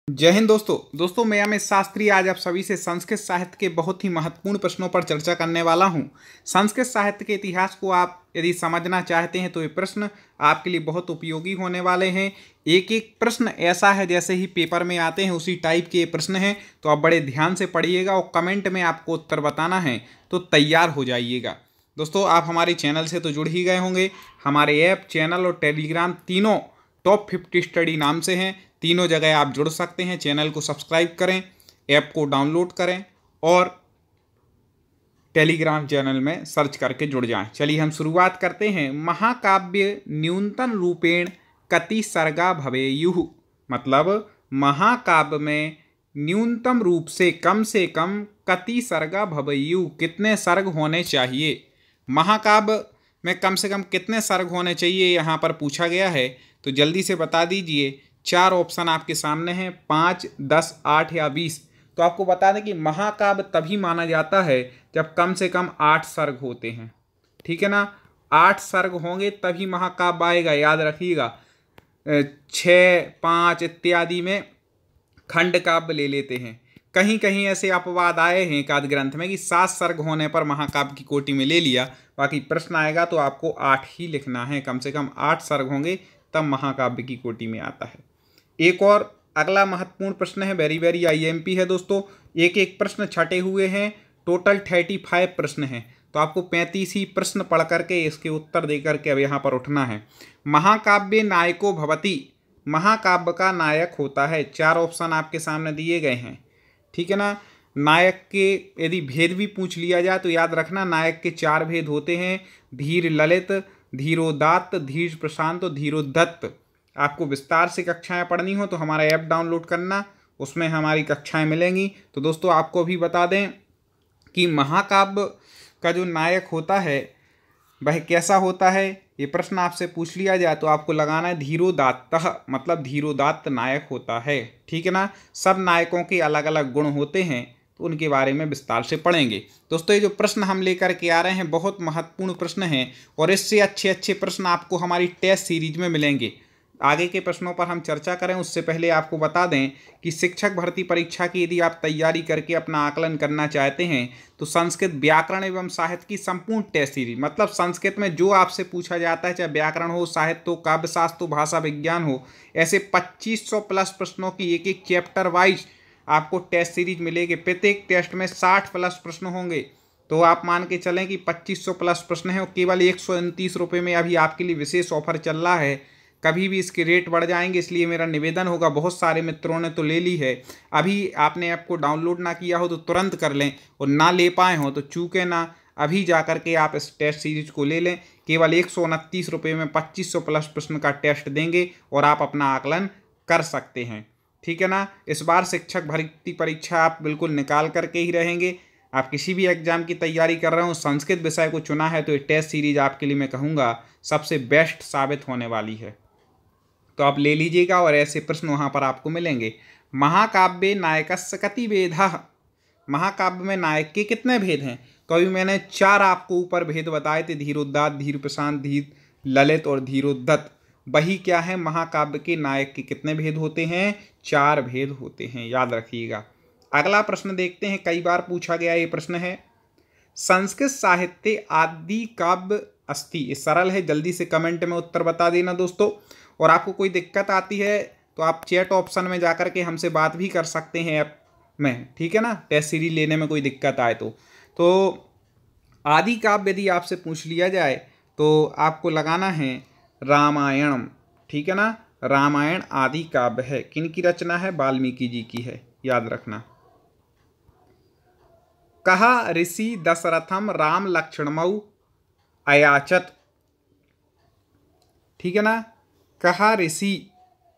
जय हिंद दोस्तों मैं अमित शास्त्री आज आप सभी से संस्कृत साहित्य के बहुत ही महत्वपूर्ण प्रश्नों पर चर्चा करने वाला हूं। संस्कृत साहित्य के इतिहास को आप यदि समझना चाहते हैं तो ये प्रश्न आपके लिए बहुत उपयोगी होने वाले हैं। एक एक प्रश्न ऐसा है जैसे ही पेपर में आते हैं उसी टाइप के ये प्रश्न हैं, तो आप बड़े ध्यान से पढ़िएगा और कमेंट में आपको उत्तर बताना है तो तैयार हो जाइएगा। दोस्तों आप हमारे चैनल से तो जुड़ ही गए होंगे। हमारे ऐप, चैनल और टेलीग्राम तीनों टॉप 50 स्टडी नाम से हैं। तीनों जगह आप जुड़ सकते हैं। चैनल को सब्सक्राइब करें, ऐप को डाउनलोड करें और टेलीग्राम चैनल में सर्च करके जुड़ जाएं। चलिए हम शुरुआत करते हैं। महाकाव्य न्यूनतम रूपेण कति सर्गा भवेयुः, मतलब महाकाव्य में न्यूनतम रूप से कम कति सर्गा भवेयुः, कितने सर्ग होने चाहिए। महाकाव्य में कम से कम कितने सर्ग होने चाहिए यहाँ पर पूछा गया है, तो जल्दी से बता दीजिए। चार ऑप्शन आपके सामने हैं, 5, 10, 8 या 20। तो आपको बता दें कि महाकाव्य तभी माना जाता है जब कम से कम 8 सर्ग होते हैं। ठीक है ना, 8 सर्ग होंगे तभी महाकाव्य आएगा, याद रखिएगा। 6, 5 इत्यादि में खंड काव्य ले लेते हैं। कहीं कहीं ऐसे अपवाद आए हैं एकाध ग्रंथ में कि 7 सर्ग होने पर महाकाव्य की कोटि में ले लिया। बाकी प्रश्न आएगा तो आपको 8 ही लिखना है, कम से कम 8 सर्ग होंगे तब महाकाव्य की कोटि में आता है। एक और अगला महत्वपूर्ण प्रश्न है, वेरी आईएमपी है दोस्तों। एक एक प्रश्न छटे हुए हैं, टोटल 35 प्रश्न हैं, तो आपको 35 ही प्रश्न पढ़ करके इसके उत्तर दे करके अब यहाँ पर उठना है। महाकाव्य नायको भवति, महाकाव्य का नायक होता है। 4 ऑप्शन आपके सामने दिए गए हैं। ठीक है ना, नायक के यदि भेद भी पूछ लिया जाए तो याद रखना नायक के 4 भेद होते हैं, धीर ललित, धीरोदात्त, धीर प्रशांत और धीरोद्धत। आपको विस्तार से कक्षाएं पढ़नी हो तो हमारा ऐप डाउनलोड करना, उसमें हमारी कक्षाएं मिलेंगी। तो दोस्तों आपको भी बता दें कि महाकाव्य का जो नायक होता है वह कैसा होता है। ये प्रश्न आपसे पूछ लिया जाए तो आपको लगाना है धीरोदात्तः, मतलब धीरोदात्त नायक होता है। ठीक है ना, सब नायकों के अलग अलग गुण होते हैं तो उनके बारे में विस्तार से पढ़ेंगे। दोस्तों ये जो प्रश्न हम लेकर के आ रहे हैं बहुत महत्वपूर्ण प्रश्न हैं और इससे अच्छे अच्छे प्रश्न आपको हमारी टेस्ट सीरीज में मिलेंगे। आगे के प्रश्नों पर हम चर्चा करें उससे पहले आपको बता दें कि शिक्षक भर्ती परीक्षा की यदि आप तैयारी करके अपना आकलन करना चाहते हैं तो संस्कृत व्याकरण एवं साहित्य की संपूर्ण टेस्ट सीरीज, मतलब संस्कृत में जो आपसे पूछा जाता है, चाहे व्याकरण हो, साहित्य हो, काव्यशास्त्र हो, भाषा विज्ञान हो, ऐसे 2500 प्लस प्रश्नों की एक एक चैप्टर वाइज आपको टेस्ट सीरीज मिलेगी। प्रत्येक टेस्ट में 60 प्लस प्रश्न होंगे। तो आप मान के चलें कि 2500 प्लस प्रश्न हैं और केवल 129 रुपये में अभी आपके लिए विशेष ऑफर चल रहा है। कभी भी इसके रेट बढ़ जाएंगे, इसलिए मेरा निवेदन होगा, बहुत सारे मित्रों ने तो ले ली है, अभी आपने ऐप को डाउनलोड ना किया हो तो तुरंत कर लें और ना ले पाए हो तो चूके ना, अभी जा कर के आप इस टेस्ट सीरीज को ले लें। केवल 129 रुपये में 2500 प्लस प्रश्न का टेस्ट देंगे और आप अपना आकलन कर सकते हैं। ठीक है ना, इस बार शिक्षक भर्ती परीक्षा आप बिल्कुल निकाल करके ही रहेंगे। आप किसी भी एग्जाम की तैयारी कर रहे हो, संस्कृत विषय को चुना है तो ये टेस्ट सीरीज आपके लिए मैं कहूँगा सबसे बेस्ट साबित होने वाली है, तो आप ले लीजिएगा और ऐसे प्रश्न वहाँ पर आपको मिलेंगे। महाकाव्य नायकस्य कति भेदः, महाकाव्य में नायक के कितने भेद हैं। तो अभी मैंने 4 आपको ऊपर भेद बताए थे, धीरोदात्त, धीर प्रशांत, धीर ललित और धीरोद्धत। वही क्या है, महाकाव्य के नायक के कितने भेद होते हैं, 4 भेद होते हैं, याद रखिएगा। अगला प्रश्न देखते हैं, कई बार पूछा गया ये प्रश्न है, संस्कृत साहित्य आदि काव्य अस्ति। ये सरल है, जल्दी से कमेंट में उत्तर बता देना दोस्तों। और आपको कोई दिक्कत आती है तो आप चैट ऑप्शन में जाकर के हमसे बात भी कर सकते हैं ऐप में। ठीक है ना, टेस्ट सीरीज लेने में कोई दिक्कत आए तो आदि काव्य यदि आपसे पूछ लिया जाए तो आपको लगाना है रामायण। ठीक है ना, रामायण आदि काव्य है। किन की रचना है, वाल्मीकि जी की है, याद रखना। कहा ऋषि दशरथम राम लक्ष्मणौ अयाचत। ठीक है ना, कहा ऋषि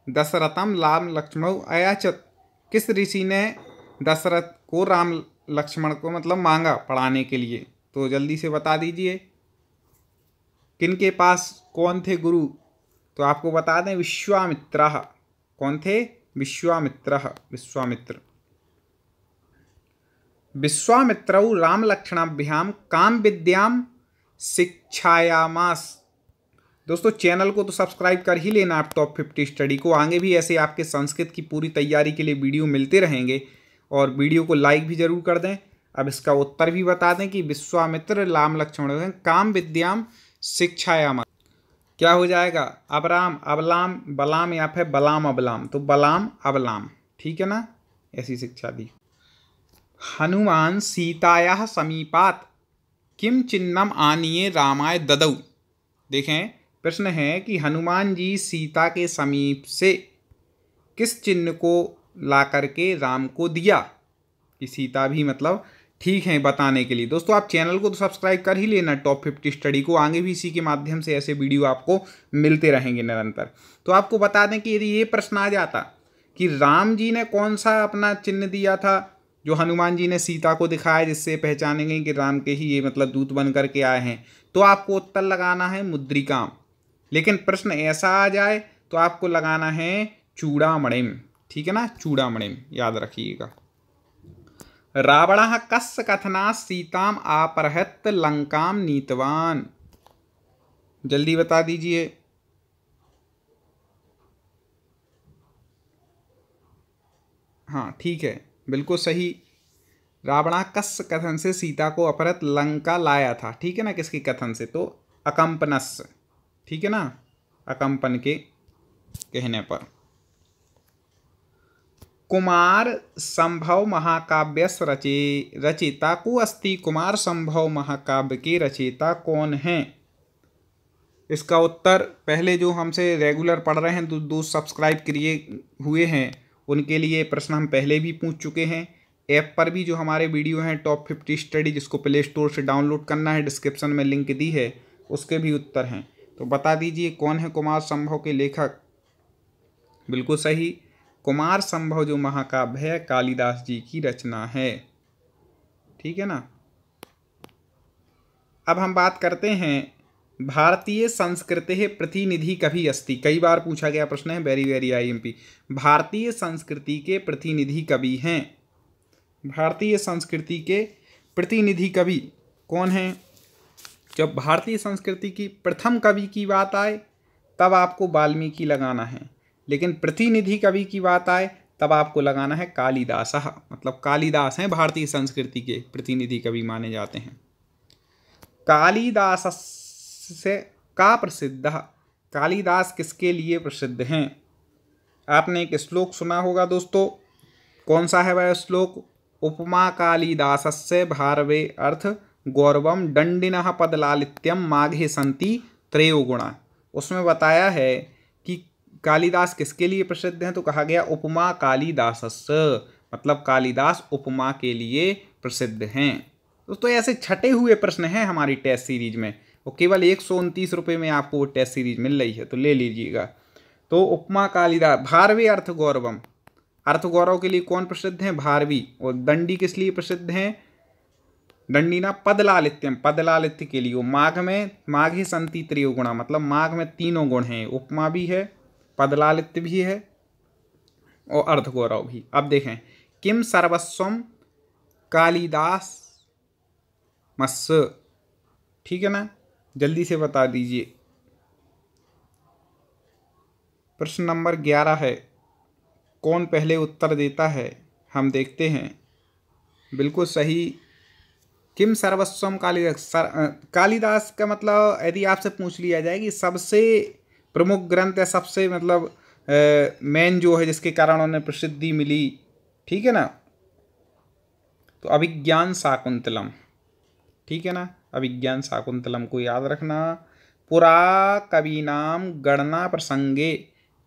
दशरथम राम लक्ष्मण अयाचत, किस ऋषि ने दशरथ को राम लक्ष्मण को मतलब मांगा पढ़ाने के लिए, तो जल्दी से बता दीजिए। किनके पास कौन थे गुरु, तो आपको बता दें विश्वामित्र। कौन थे, विश्वामित्र। विश्वामित्रौ राम लक्ष्मणाभ्याम काम विद्याम शिक्षायामास। दोस्तों चैनल को तो सब्सक्राइब कर ही लेना आप टॉप 50 स्टडी को। आगे भी ऐसे आपके संस्कृत की पूरी तैयारी के लिए वीडियो मिलते रहेंगे और वीडियो को लाइक भी जरूर कर दें। अब इसका उत्तर भी बता दें कि विश्वामित्र लाम लक्ष्मण काम विद्याम शिक्षायाम। क्या हो जाएगा? अबराम अबलाम बलाम या फिर बलाम अबलाम, तो बलाम अबलाम, ठीक है ना, ऐसी शिक्षा दी। हनुमान सीताया समीपात किम चिन्हम आनीय रामाय ददौ। देखें प्रश्न है कि हनुमान जी सीता के समीप से किस चिन्ह को ला करके राम को दिया, कि सीता भी मतलब ठीक है बताने के लिए। दोस्तों आप चैनल को तो सब्सक्राइब कर ही लेना टॉप 50 स्टडी को। आगे भी इसी के माध्यम से ऐसे वीडियो आपको मिलते रहेंगे निरंतर। तो आपको बता दें कि यदि ये प्रश्न आ जाता कि राम जी ने कौन सा अपना चिन्ह दिया था जो हनुमान जी ने सीता को दिखाया जिससे पहचानेंगे कि राम के ही ये मतलब दूत बन करके आए हैं, तो आपको उत्तर लगाना है मुद्रिकाम। लेकिन प्रश्न ऐसा आ जाए तो आपको लगाना है चूड़ामणिम, ठीक है ना, चूड़ामणिम याद रखिएगा। रावणः कस्य कथनात् सीताम अपहृत लंकाम नीतवान। जल्दी बता दीजिए। हाँ ठीक है, बिल्कुल सही। रावणः कस्य कथन से सीता को अपहृत लंका लाया था, ठीक है ना, किसके कथन से? तो अकंपनस, ठीक है ना, अकंपन के कहने पर। कुमार संभव महाकाव्यस्य रचयिता को अस्ति। कुमार संभव महाकाव्य के रचयिता कौन हैं? इसका उत्तर पहले जो हमसे रेगुलर पढ़ रहे हैं, दो सब्सक्राइब किए हुए हैं, उनके लिए प्रश्न हम पहले भी पूछ चुके हैं। ऐप पर भी जो हमारे वीडियो हैं टॉप 50 स्टडी, जिसको प्ले स्टोर से डाउनलोड करना है, डिस्क्रिप्शन में लिंक दी है, उसके भी उत्तर हैं। तो बता दीजिए कौन है कुमार संभव के लेखक? बिल्कुल सही, कुमार संभव जो महाकाव्य है कालिदास जी की रचना है, ठीक है ना। अब हम बात करते हैं भारतीय संस्कृति प्रतिनिधि कभी अस्ति। कई बार पूछा गया प्रश्न है, वेरी वेरी IMP। भारतीय संस्कृति के प्रतिनिधि कवि हैं। भारतीय संस्कृति के प्रतिनिधि कवि कौन हैं? जब भारतीय संस्कृति की प्रथम कवि की बात आए तब आपको वाल्मीकि लगाना है, लेकिन प्रतिनिधि कवि की बात आए तब आपको लगाना है कालिदास। मतलब कालिदास हैं भारतीय संस्कृति के प्रतिनिधि कवि माने जाते हैं। कालिदास से का प्रसिद्ध, कालिदास किसके लिए प्रसिद्ध हैं? आपने एक श्लोक सुना होगा दोस्तों, कौन सा है वह श्लोक? उपमा कालिदासस्य भारवे अर्थ गौरवम दंडिनः पदलालित्यम माघे संति त्रयो गुणा। उसमें बताया है कि कालिदास किसके लिए प्रसिद्ध हैं, तो कहा गया उपमा कालिदासस्य, मतलब कालिदास उपमा के लिए प्रसिद्ध हैं। दोस्तों ऐसे छटे हुए प्रश्न हैं हमारी टेस्ट सीरीज में, और केवल 129 रुपये में आपको वो टेस्ट सीरीज मिल रही है, तो ले लीजिएगा। तो उपमा कालिदास, भारवी अर्थ गौरवम, अर्थ गौरव के लिए कौन प्रसिद्ध हैं? भारवी। और दंडी किस लिए प्रसिद्ध हैं? दंडीना पदलालित्यम, पदलालित्य के लिए। वो माघ में माघे संति त्रयो गुणा, मतलब माघ में तीनों गुण हैं, उपमा भी है, पदलालित्य भी है और अर्थ गौरव भी। अब देखें, किम सर्वस्वम कालिदास मस्य, ठीक है ना, जल्दी से बता दीजिए। प्रश्न नंबर 11 है, कौन पहले उत्तर देता है हम देखते हैं। बिल्कुल सही, किम सर्वस्वम कालिदास। कालिदास का मतलब यदि आपसे पूछ लिया जाए कि सबसे प्रमुख ग्रंथ है, सबसे मतलब मेन जो है जिसके कारण उन्हें प्रसिद्धि मिली, ठीक है ना, तो अभिज्ञान शाकुंतलम, ठीक है ना, अभिज्ञान शाकुंतलम को याद रखना। पुरा कवीनाम गणना प्रसंगे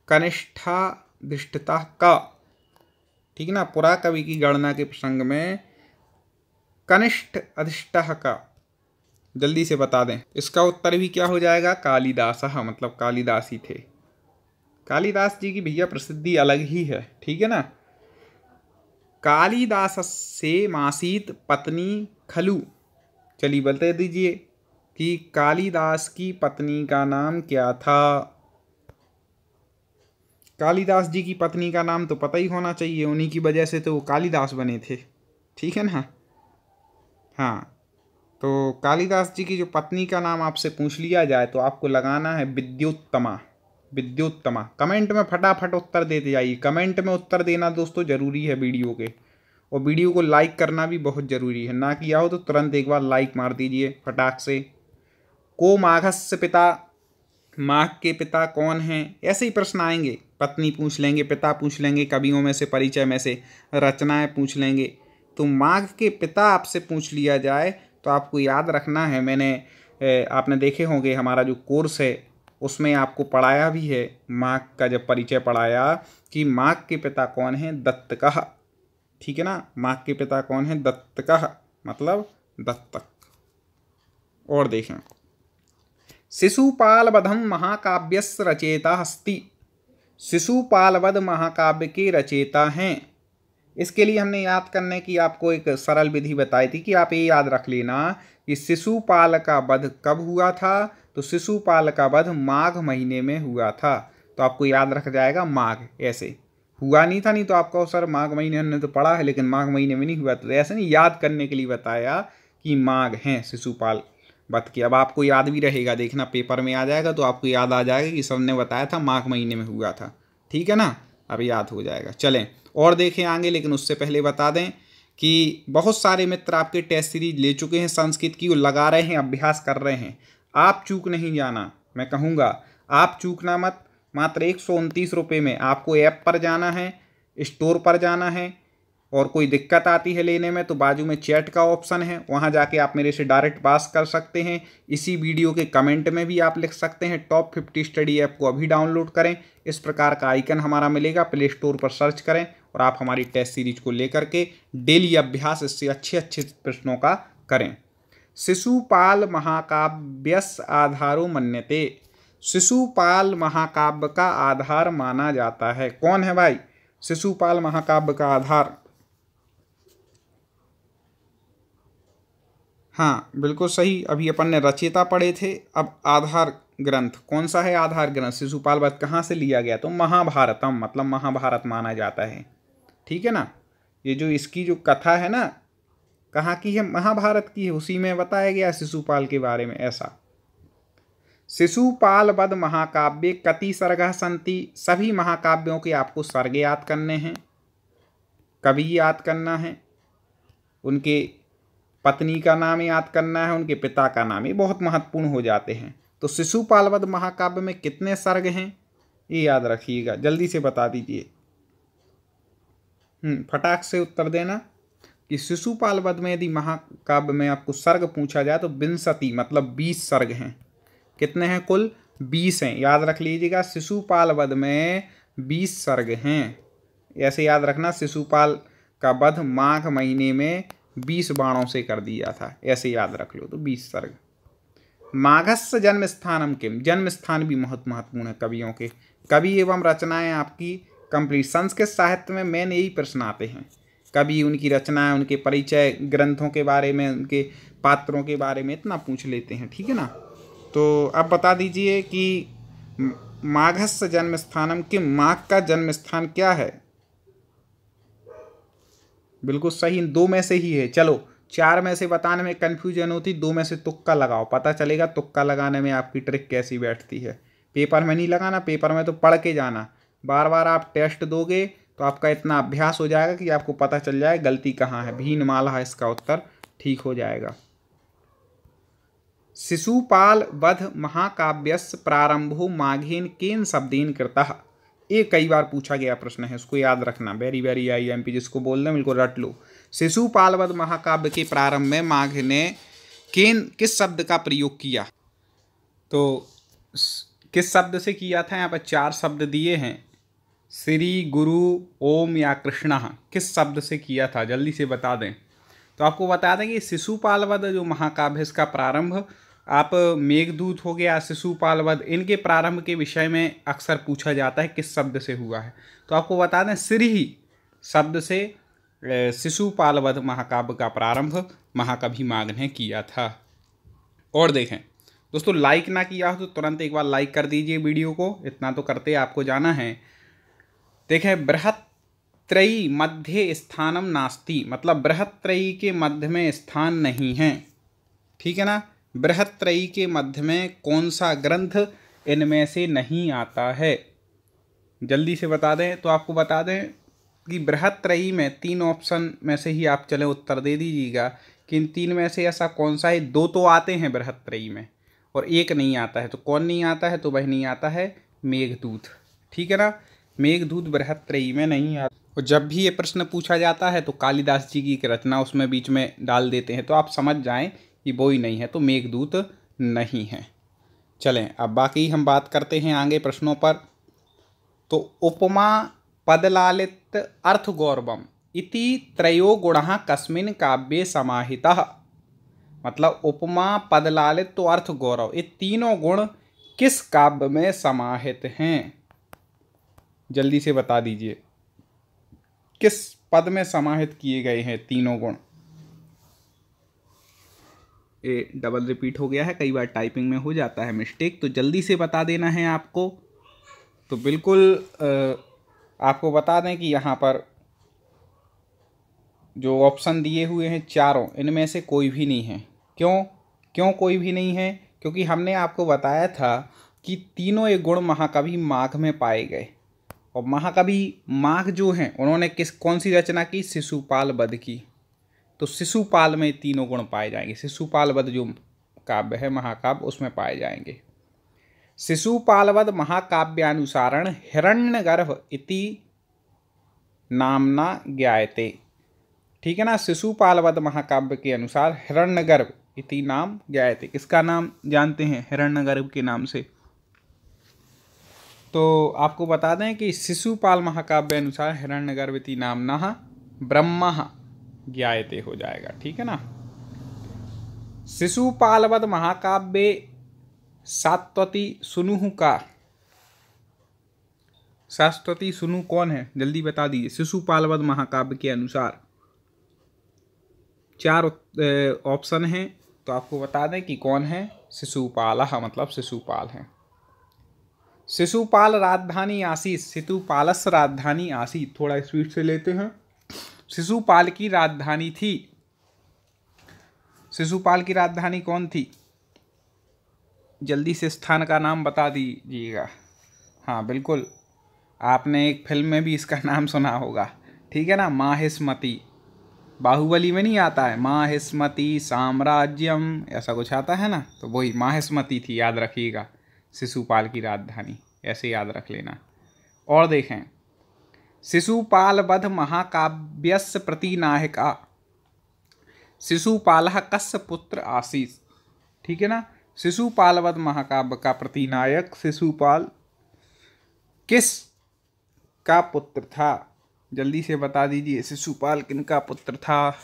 कनिष्ठा दृष्टता का, ठीक है ना, पुरा कवि की गणना के प्रसंग में कनिष्ठ अधिष्ठा का, जल्दी से बता दें। इसका उत्तर भी क्या हो जाएगा? कालिदास, मतलब कालिदास ही थे। कालिदास जी की भैया प्रसिद्धि अलग ही है, ठीक है ना। कालिदास से मासीत पत्नी खलु, चलिए बता दीजिए कि कालिदास की पत्नी का नाम क्या था। कालिदास जी की पत्नी का नाम तो पता ही होना चाहिए, उन्हीं की वजह से तो वो कालिदास बने थे, ठीक है ना। हाँ, तो कालिदास जी की जो पत्नी का नाम आपसे पूछ लिया जाए तो आपको लगाना है विद्युत्तमा। विद्युत्तमा। कमेंट में फटाफट उत्तर देते जाइए। कमेंट में उत्तर देना दोस्तों ज़रूरी है वीडियो के, और वीडियो को लाइक करना भी बहुत ज़रूरी है। ना किया हो तो तुरंत एक बार लाइक मार दीजिए फटाक से। को माघस्य पिता, माघ के पिता कौन हैं, ऐसे ही प्रश्न आएंगे। पत्नी पूछ लेंगे, पिता पूछ लेंगे, कवियों में से, परिचय में से, रचनाएं पूछ लेंगे। तो माघ के पिता आपसे पूछ लिया जाए तो आपको याद रखना है, आपने देखे होंगे हमारा जो कोर्स है उसमें आपको पढ़ाया भी है, माघ का जब परिचय पढ़ाया कि माघ के पिता कौन हैं, दत्तकः। ठीक है ना, माघ के पिता कौन हैं, दत्तकः, मतलब दत्तक। और देखें, शिशुपाल वधम महाकाव्यस्य रचयिता अस्ति। शिशुपाल वध महाकाव्य के रचयिता हैं। इसके लिए हमने याद करने की आपको एक सरल विधि बताई थी कि आप ये याद रख लेना कि शिशुपाल का वध कब हुआ था। तो शिशुपाल का वध माघ महीने में हुआ था। तो आपको याद रख जाएगा माघ, ऐसे हुआ नहीं था, नहीं तो आपको सर माघ महीने हमने तो पढ़ा है लेकिन माघ महीने में नहीं हुआ। तो ऐसे नहीं, याद करने के लिए बताया कि माघ हैं शिशुपाल वध के। अब आपको याद भी रहेगा, देखना पेपर में आ जाएगा तो आपको याद आ जाएगा कि सबने बताया था माघ महीने में हुआ था। ठीक है ना, अब याद हो जाएगा। चलें और देखें आगे, लेकिन उससे पहले बता दें कि बहुत सारे मित्र आपके टेस्ट सीरीज ले चुके हैं संस्कृत की, वो लगा रहे हैं, अभ्यास कर रहे हैं। आप चूक नहीं जाना, मैं कहूँगा आप चूकना मत। मात्र 129 रुपये में आपको ऐप पर जाना है, स्टोर पर जाना है, और कोई दिक्कत आती है लेने में तो बाजू में चैट का ऑप्शन है, वहाँ जाके आप मेरे से डायरेक्ट बात कर सकते हैं। इसी वीडियो के कमेंट में भी आप लिख सकते हैं टॉप 50 स्टडी ऐप को अभी डाउनलोड करें। इस प्रकार का आइकन हमारा मिलेगा, प्ले स्टोर पर सर्च करें और आप हमारी टेस्ट सीरीज को लेकर के डेली अभ्यास इससे अच्छे अच्छे प्रश्नों का करें। शिशुपाल महाकाव्यस्य आधारो मन्यते। शिशुपाल महाकाव्य का आधार माना जाता है। कौन है भाई शिशुपाल महाकाव्य का आधार? हाँ बिल्कुल सही, अभी अपन ने रचयिता पढ़े थे। अब आधार ग्रंथ कौन सा है? आधार ग्रंथ शिशुपाल वध कहाँ से लिया गया? तो महाभारतम, मतलब महाभारत माना जाता है। ठीक है ना, ये जो इसकी जो कथा है ना, कहाँ की है? महाभारत की है, उसी में बताया गया शिशुपाल के बारे में। ऐसा शिशुपाल वध महाकाव्य कति सर्गः सन्ति। सभी महाकाव्यों के आपको सर्ग याद करने हैं, कवि याद करना है, उनके पत्नी का नाम याद करना है, उनके पिता का नाम, ये बहुत महत्वपूर्ण हो जाते हैं। तो शिशुपाल वध महाकाव्य में कितने सर्ग हैं ये याद रखिएगा, जल्दी से बता दीजिए। फटाक से उत्तर देना कि शिशुपाल वध में यदि महाकाव्य में आपको सर्ग पूछा जाए तो विंशति, मतलब 20 सर्ग हैं। कितने हैं? कुल 20 हैं, याद रख लीजिएगा। शिशुपाल वध में 20 सर्ग हैं, ऐसे याद रखना। शिशुपाल का वध माघ महीने में 20 बाणों से कर दिया था, ऐसे याद रख लो। तो 20 सर्ग। माघस्य जन्म स्थानम किम। जन्म स्थान भी बहुत महत्वपूर्ण है कवियों के। कवि एवं रचनाएं आपकी कंप्लीट। संस्कृत साहित्य में मेन यही प्रश्न आते हैं, कवि, उनकी रचनाएं, उनके परिचय, ग्रंथों के बारे में, उनके पात्रों के बारे में इतना पूछ लेते हैं। ठीक है ना, तो अब बता दीजिए कि माघस्य जन्म स्थानम किम, माघ का जन्म स्थान क्या है? बिल्कुल सही, 2 में से ही है। चलो 4 में से बताने में कन्फ्यूजन होती, 2 में से तुक्का लगाओ, पता चलेगा तुक्का लगाने में आपकी ट्रिक कैसी बैठती है। पेपर में नहीं लगाना, पेपर में तो पढ़ के जाना। बार बार आप टेस्ट दोगे तो आपका इतना अभ्यास हो जाएगा कि आपको पता चल जाए गलती कहाँ है। भीनमाला है इसका उत्तर, ठीक हो जाएगा। शिशुपाल वध महाकाव्यस्य प्रारंभो माघेन केन शब्देन कृतः। ये कई बार पूछा गया प्रश्न है, उसको याद रखना। वेरी वेरी IMP जिसको बोल रहे बिल्कुल रट लो। शिशुपाल वध महाकाव्य के प्रारंभ में माघ ने किस शब्द का प्रयोग किया? तो किस शब्द से किया था? यहाँ पर 4 शब्द दिए हैं, श्री, गुरु, ओम या कृष्ण। किस शब्द से किया था जल्दी से बता दें। तो आपको बता दें कि शिशुपाल वध जो महाकाव्य है इसका प्रारंभ, आप मेघदूत हो गया, शिशुपाल वध, इनके प्रारंभ के विषय में अक्सर पूछा जाता है किस शब्द से हुआ है। तो आपको बता दें श्री शब्द से शिशुपाल वध महाकाव्य का प्रारंभ महाकवि माघ ने किया था। और देखें दोस्तों, लाइक ना किया हो तो तुरंत एक बार लाइक कर दीजिए वीडियो को, इतना तो करते आपको जाना है। देखें, बृहत्त्रयी मध्य स्थानम नास्ति, मतलब बृहत्त्रयी के मध्य में स्थान नहीं है। ठीक है ना। बृहत्त्रयी के मध्य में कौन सा ग्रंथ इनमें से नहीं आता है? जल्दी से बता दें तो आपको बता दें कि बृहत्त्रयी में 3 ऑप्शन में से ही आप चले उत्तर दे दीजिएगा कि इन 3 में से ऐसा कौन सा है। 2 तो आते हैं बृहत्त्रयी में और 1 नहीं आता है। तो कौन नहीं आता है? तो वह नहीं आता है मेघदूत। ठीक है ना, मेघदूत बृहत्त्रयी में नहीं आता। और जब भी ये प्रश्न पूछा जाता है तो कालिदास जी की एक रचना उसमें बीच में डाल देते हैं, तो आप समझ जाएं कि वो ही नहीं है, तो मेघदूत नहीं है। चलें अब बाकी हम बात करते हैं आगे प्रश्नों पर। तो उपमा पदलालित अर्थगौरवम इति त्रयो गुणः कस्मिन् काव्ये समाहितः। मतलब उपमा पदलालित तो अर्थ गौरव, ये तीनों गुण किस काव्य में समाहित हैं? जल्दी से बता दीजिए, किस पद में समाहित किए गए हैं तीनों गुण? ये डबल रिपीट हो गया है, कई बार टाइपिंग में हो जाता है मिस्टेक, तो जल्दी से बता देना है आपको। तो बिल्कुल आपको बता दें कि यहाँ पर जो ऑप्शन दिए हुए हैं चारों, इनमें से कोई भी नहीं है। क्यों कोई भी नहीं है? क्योंकि हमने आपको बताया था कि तीनों ये गुण महाकवि माघ में पाए गए। और महाकवि माघ जो हैं उन्होंने कौन सी रचना की? शिशुपाल वध की। तो शिशुपाल में तीनों गुण पाए जाएंगे। शिशुपाल वध जो काव्य है महाकाव्य, उसमें पाए जाएंगे। शिशुपाल वध महाकाव्यानुसारण हिरण्यगर्भ इति नामना ज्ञायते। ठीक है ना, शिशुपाल वध महाकाव्य के अनुसार हिरण्यगर्भ इति नाम ज्ञायते। किसका नाम जानते हैं हिरण्यगर्भ के नाम से? तो आपको बता दें कि शिशुपाल महाकाव्य अनुसार हिरण्यगर्भ इति नामना ब्रह्मा ज्ञायते हो जाएगा। ठीक है ना। शिशुपालवध महाकाव्य सात्वती सुनु का सात्वती सुनु कौन है? जल्दी बता दीजिए। शिशुपालवध महाकाव्य के अनुसार 4 ऑप्शन हैं, तो आपको बता दें कि कौन है? शिशुपालः, मतलब शिशुपाल है। शिशुपाल राजधानी आसीत, शिशुपालस्य राजधानी आसीत। थोड़ा स्पीड से लेते हैं। शिशुपाल की राजधानी थी। शिशुपाल की राजधानी कौन थी? जल्दी से स्थान का नाम बता दीजिएगा। हाँ बिल्कुल, आपने एक फिल्म में भी इसका नाम सुना होगा। ठीक है ना, माहिष्मति। बाहुबली में नहीं आता है माहिष्मति साम्राज्यम, ऐसा कुछ आता है ना, तो वही माहिष्मति थी, याद रखिएगा। शिशुपाल की राजधानी ऐसे याद रख लेना। और देखें, शिशुपाल वध महाकाव्यस्य प्रतिनायका शिशुपालः कस्य पुत्र आसीत्। ठीक है ना, शिशुपाल वध महाकाव्य का प्रतिनायक शिशुपाल किस का पुत्र था? जल्दी से बता दीजिए, शिशुपाल किनका पुत्र था?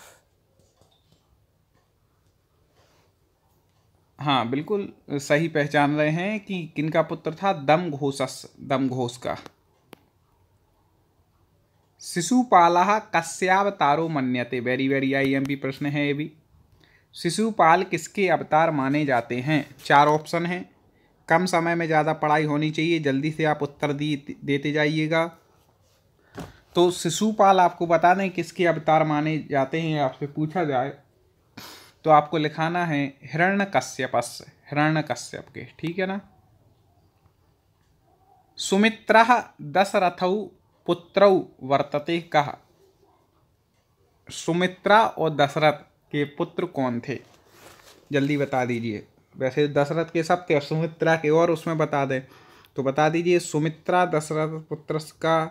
हाँ बिल्कुल सही पहचान रहे हैं कि किनका पुत्र था? दमघोष का। शिशुपालः कस्यावतारो मन्यते। वेरी वेरी आईएमपी प्रश्न है ये भी। शिशुपाल किसके अवतार माने जाते हैं? 4 ऑप्शन हैं। कम समय में ज़्यादा पढ़ाई होनी चाहिए, जल्दी से आप उत्तर देते जाइएगा। तो शिशुपाल आपको बता दें किसके अवतार माने जाते हैं, आपसे पूछा जाए तो आपको लिखाना है हिरण्यकश्यप के। ठीक है ना। सुमित्रः दशरथौ पुत्रौ वर्तते कः। सुमित्रा और दशरथ के पुत्र कौन थे? जल्दी बता दीजिए। वैसे दशरथ के सब थे, सुमित्रा के और उसमें बता दें तो बता दीजिए। सुमित्रा दशरथ पुत्र का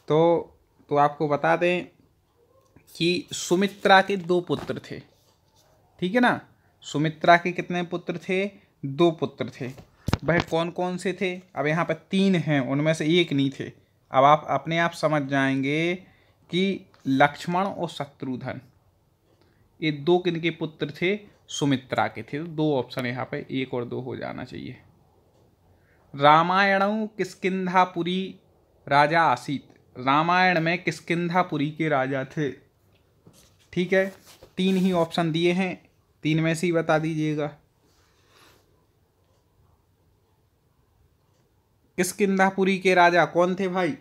तो आपको बता दें कि सुमित्रा के 2 पुत्र थे। ठीक है ना, सुमित्रा के कितने पुत्र थे? 2 पुत्र थे। वह कौन कौन से थे? अब यहाँ पर 3 हैं, उनमें से 1 नहीं थे। अब आप अपने आप समझ जाएंगे कि लक्ष्मण और शत्रुघ्न, ये 2 किनके पुत्र थे? सुमित्रा के थे। 2 ऑप्शन यहाँ पे 1 और 2 हो जाना चाहिए। रामायण किष्किंधापुरी राजा आसीत। रामायण में किष्किंधापुरी के राजा थे। ठीक है, 3 ही ऑप्शन दिए हैं, 3 में से ही बता दीजिएगा। किष्किंधापुरी के राजा कौन थे भाई?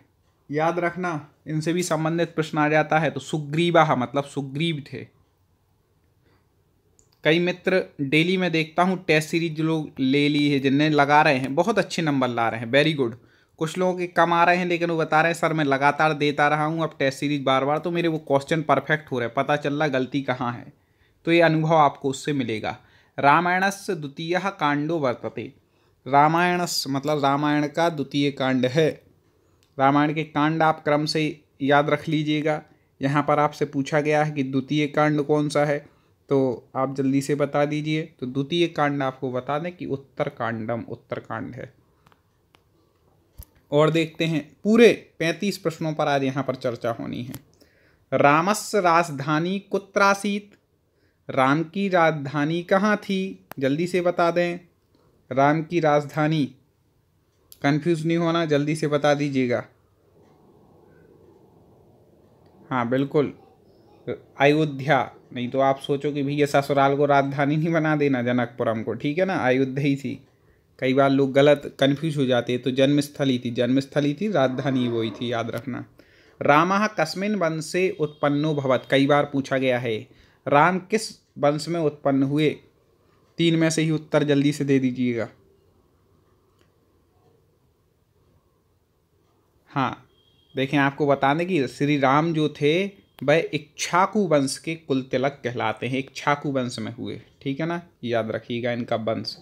याद रखना, इनसे भी संबंधित प्रश्न आ जाता है। तो सुग्रीवा, मतलब सुग्रीव थे। कई मित्र डेली में देखता हूँ टेस्ट सीरीज जो लोग ले ली है, जिनने लगा रहे हैं, बहुत अच्छे नंबर ला रहे हैं, वेरी गुड। कुछ लोगों के कम आ रहे हैं, लेकिन वो बता रहे हैं सर मैं लगातार देता रहा हूँ अब टेस्ट सीरीज बार बार, तो मेरे वो क्वेश्चन परफेक्ट हो रहे हैं, पता चल रहा गलती कहाँ है। तो ये अनुभव आपको उससे मिलेगा। रामायणस्य द्वितीय कांडो वर्तते, रामायणस्य मतलब रामायण का द्वितीय कांड है। रामायण के कांड आप क्रम से याद रख लीजिएगा। यहाँ पर आपसे पूछा गया है कि द्वितीय कांड कौन सा है, तो आप जल्दी से बता दीजिए। तो द्वितीय कांड आपको बता दें कि उत्तरकांडम, उत्तरकांड है। और देखते हैं, पूरे 35 प्रश्नों पर आज यहाँ पर चर्चा होनी है। रामस्य राजधानी कुत्रासीत, राम की राजधानी कहाँ थी, जल्दी से बता दें। राम की राजधानी, कंफ्यूज नहीं होना, जल्दी से बता दीजिएगा। हाँ बिल्कुल, अयोध्या। नहीं तो आप सोचो कि भैया ससुराल को राजधानी नहीं बना देना जनकपुरम को, ठीक है ना, अयोध्या ही थी। कई बार लोग गलत कंफ्यूज हो जाते हैं, तो जन्मस्थल ही थी, जन्मस्थल ही थी, राजधानी वही थी, याद रखना। रामः कस्मिन् वंशे उत्पन्नो भवत्, कई बार पूछा गया है राम किस वंश में उत्पन्न हुए। 3 में से ही उत्तर जल्दी से दे दीजिएगा। हाँ देखें, आपको बताने कि श्री राम जो थे वह इक्ष्वाकु वंश के कुल तिलक कहलाते हैं, इक्ष्वाकु वंश में हुए, ठीक है ना, याद रखिएगा इनका वंश।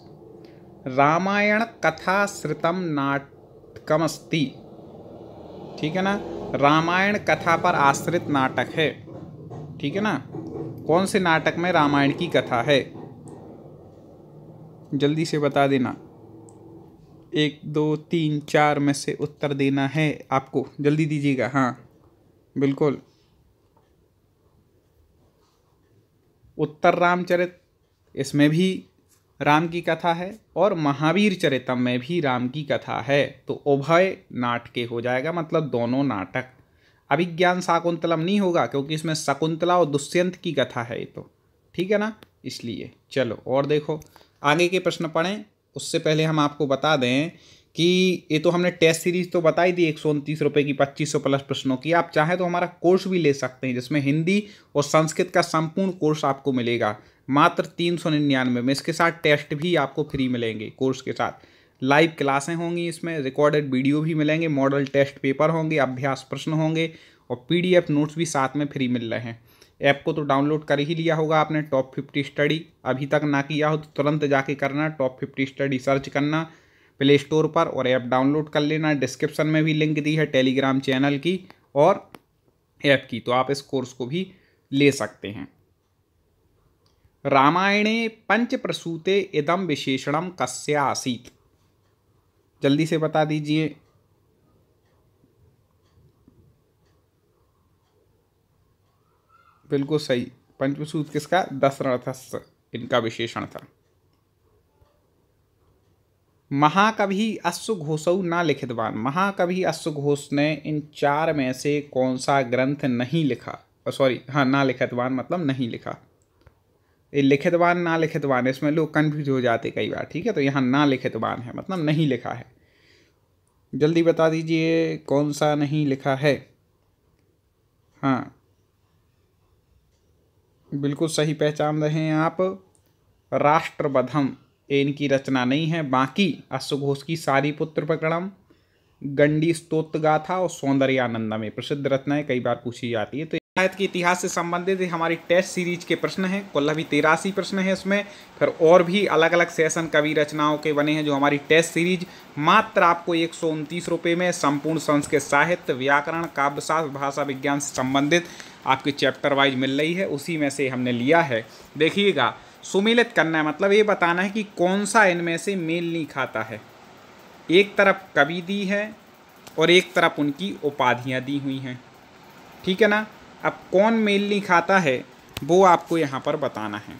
रामायण कथा श्रुतम नाटकमस्ति, ठीक है ना, रामायण कथा पर आश्रित नाटक है, ठीक है ना। कौन से नाटक में रामायण की कथा है, जल्दी से बता देना। 1 2 3 4 में से उत्तर देना है आपको, जल्दी दीजिएगा। हाँ बिल्कुल, उत्तर रामचरित, इसमें भी राम की कथा है, और महावीर चरितम में भी राम की कथा है। तो उभय नाटके हो जाएगा, मतलब दोनों नाटक। अभिज्ञान शाकुंतलम नहीं होगा, क्योंकि इसमें शकुंतला और दुष्यंत की कथा है ये तो, ठीक है ना, इसलिए। चलो और देखो आगे के प्रश्न पढ़ें। उससे पहले हम आपको बता दें कि ये तो हमने टेस्ट सीरीज तो बताई दी 129 रुपये की, 2500 प्लस प्रश्नों की। आप चाहें तो हमारा कोर्स भी ले सकते हैं, जिसमें हिंदी और संस्कृत का संपूर्ण कोर्स आपको मिलेगा मात्र 399 में। इसके साथ टेस्ट भी आपको फ्री मिलेंगे, कोर्स के साथ लाइव क्लासें होंगी, इसमें रिकॉर्डेड वीडियो भी मिलेंगे, मॉडल टेस्ट पेपर होंगे, अभ्यास प्रश्न होंगे, और PDF नोट्स भी साथ में फ्री मिल रहे हैं। ऐप को तो डाउनलोड कर ही लिया होगा आपने, टॉप 50 स्टडी। अभी तक ना किया हो तो तुरंत जाके करना, टॉप 50 स्टडी सर्च करना प्ले स्टोर पर, और ऐप डाउनलोड कर लेना। डिस्क्रिप्शन में भी लिंक दी है टेलीग्राम चैनल की और ऐप की, तो आप इस कोर्स को भी ले सकते हैं। रामायणे पंच प्रसूते इदम विशेषणम कस्य आसीत, जल्दी से बता दीजिए। बिल्कुल सही, पंचप्रसूत किसका, दशरथस्य इनका विशेषण था। महाकवि अश्वघोषौ ना लिखितवान, महाकवि अश्वघोष ने इन 4 में से कौन सा ग्रंथ नहीं लिखा, सॉरी हाँ, ना लिखितवान मतलब नहीं लिखा। ये लिखितवान ना लिखितवान, इसमें लोग कन्फ्यूज हो जाते कई बार, ठीक है। तो यहाँ ना लिखितवान है मतलब नहीं लिखा है। जल्दी बता दीजिए कौन सा नहीं लिखा है। हाँ बिल्कुल सही पहचान रहे हैं आप, राष्ट्रबधम ये इनकी रचना नहीं है। बाकी अश्वघोष की सारी पुत्र प्रकरणम, गंडी स्तोत्र गाथा और सौंदर्यानंदम में प्रसिद्ध रचनाएं कई बार पूछी जाती है। तो भारत के इतिहास से संबंधित हमारी टेस्ट सीरीज के प्रश्न हैं, कुल अभी 83 प्रश्न हैं इसमें। फिर और भी अलग अलग सेशन कवि रचनाओं के बने हैं, जो हमारी टेस्ट सीरीज मात्र आपको 129 रुपये में संपूर्ण संस्कृत साहित्य, व्याकरण, काव्यशास्त्र, भाषा विज्ञान से संबंधित आपके चैप्टर वाइज मिल रही है। उसी में से हमने लिया है, देखिएगा सुमेलित करना है, मतलब ये बताना है कि कौन सा इनमें से मेल नहीं खाता है। एक तरफ कवि दी है और एक तरफ उनकी उपाधियाँ दी हुई हैं, ठीक है ना। अब कौन मेल नहीं खाता है वो आपको यहाँ पर बताना है।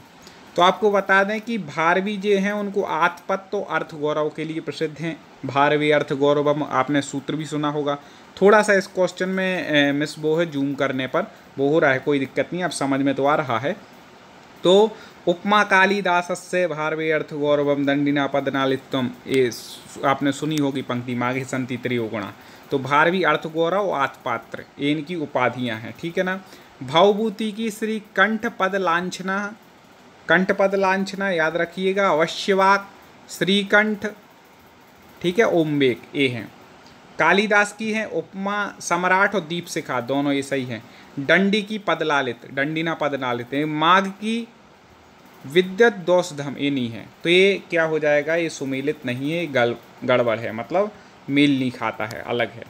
तो आपको बता दें कि भारवी जो हैं उनको आत्पत्त तो अर्थ गौरव के लिए प्रसिद्ध हैं। भारवी अर्थ गौरवम, आपने सूत्र भी सुना होगा। थोड़ा सा इस क्वेश्चन में मिस वो है, जूम करने पर वो हो रहा है, कोई दिक्कत नहीं, अब समझ में तो आ रहा है। तो उपमा कालिदासस्य भारवे अर्थ गौरवम दंडिना पदनालित्वम, ये आपने सुनी होगी पंक्ति, माघे संति त्रियोगुणा। तो भारवी अर्थ गौरव, आत्पात्र, ये इनकी उपाधियाँ हैं, ठीक है ना। भावभूति की श्री कंठ पद लांछना, कंठपद लांछना याद रखिएगा, अवश्यवाक, श्रीकंठ, ठीक है, ओमवेक ये हैं। कालिदास की है उपमा सम्राट और दीपशिखा, दोनों ये सही हैं। दंडी की पदलालित, दंडी ना पदलालित है। माघ की विद्युत दोषधम, ये नहीं है, तो ये क्या हो जाएगा, ये सुमेलित नहीं है, गड़बड़ है, मतलब मेल नहीं खाता है, अलग है।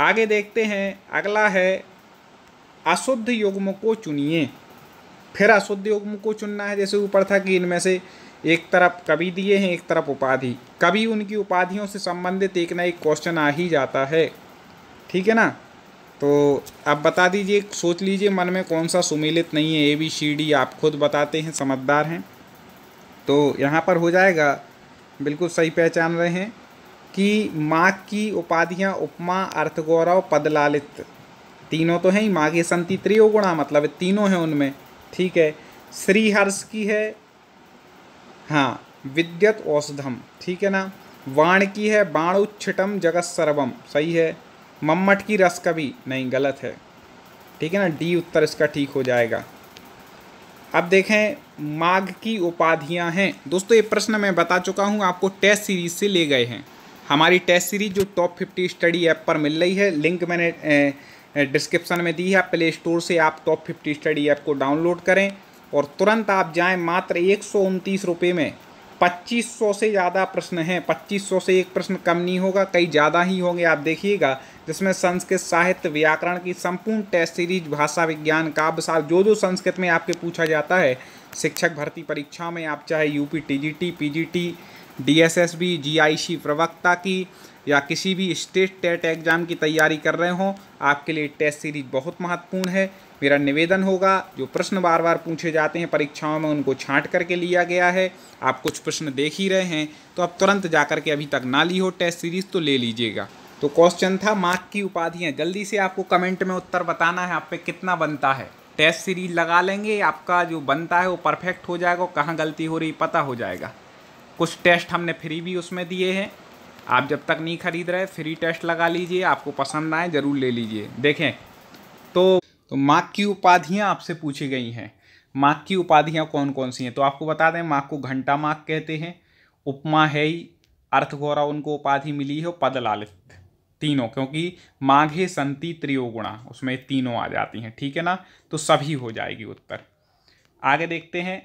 आगे देखते हैं, अगला है अशुद्ध युग्म को चुनिए। फिर अशुद्ध युग्म को चुनना है, जैसे ऊपर था कि इनमें से एक तरफ कवि दिए हैं, एक तरफ उपाधि। कवि उनकी उपाधियों से संबंधित एक ना एक क्वेश्चन आ ही जाता है, ठीक है ना। तो आप बता दीजिए, सोच लीजिए मन में कौन सा सुमेलित नहीं है। ABCD आप खुद बताते हैं, समझदार हैं। तो यहाँ पर हो जाएगा, बिल्कुल सही पहचान रहे हैं कि माघ की उपाधियाँ उपमा, अर्थगौरव, पदलालित, तीनों तो हैं ही। माघे संति त्रयोगुणा, मतलब तीनों हैं उनमें, ठीक है। श्रीहर्ष की है, हाँ, विद्युत औषधम, ठीक है ना। वाण की है बाणुच्छिटम जगत सर्वम, सही है। मम्मट की रस कवि, नहीं, गलत है, ठीक है ना। D उत्तर इसका ठीक हो जाएगा। अब देखें, माघ की उपाधियां हैं। दोस्तों ये प्रश्न मैं बता चुका हूं, आपको टेस्ट सीरीज से ले गए हैं। हमारी टेस्ट सीरीज जो टॉप 50 स्टडी ऐप पर मिल रही है, लिंक मैंने डिस्क्रिप्शन में दी है। प्ले स्टोर से आप टॉप 50 स्टडी ऐप को डाउनलोड करें और तुरंत आप जाएं। मात्र 129 रुपये में 2500 से ज़्यादा प्रश्न हैं। 2500 से एक प्रश्न कम नहीं होगा, कई ज़्यादा ही होंगे, आप देखिएगा। जिसमें संस्कृत साहित्य, व्याकरण की संपूर्ण टेस्ट सीरीज, भाषा विज्ञान, काव्य शास्त्र, जो संस्कृत में आपके पूछा जाता है शिक्षक भर्ती परीक्षा में, आप चाहे UP TGT, PGT, DSSB, GIC प्रवक्ता की या किसी भी स्टेट टेट एग्जाम की तैयारी कर रहे हों, आपके लिए टेस्ट सीरीज बहुत महत्वपूर्ण है। मेरा निवेदन होगा, जो प्रश्न बार बार पूछे जाते हैं परीक्षाओं में, उनको छांट करके लिया गया है। आप कुछ प्रश्न देख ही रहे हैं, तो अब तुरंत जाकर के, अभी तक ना ली हो टेस्ट सीरीज तो ले लीजिएगा। तो क्वेश्चन था माघ की उपाधियाँ। जल्दी से आपको कमेंट में उत्तर बताना है, आप पे कितना बनता है। टेस्ट सीरीज लगा लेंगे, आपका जो बनता है वो परफेक्ट हो जाएगा, कहाँ गलती हो रही पता हो जाएगा। कुछ टेस्ट हमने फ्री भी उसमें दिए हैं, आप जब तक नहीं खरीद रहे फ्री टेस्ट लगा लीजिए, आपको पसंद आए ज़रूर ले लीजिए। देखें तो माघ की उपाधियाँ आपसे पूछी गई हैं। माघ की उपाधियाँ कौन कौन सी हैं, तो आपको बता दें, माघ को घंटा माघ कहते हैं, उपमा है ही, अर्थगौरव उनको उपाधि मिली है, पदलालित, तीनों, क्योंकि माघे संति त्रयोगुणा, उसमें तीनों आ जाती हैं, ठीक है ना। तो सभी हो जाएगी उत्तर। आगे देखते हैं,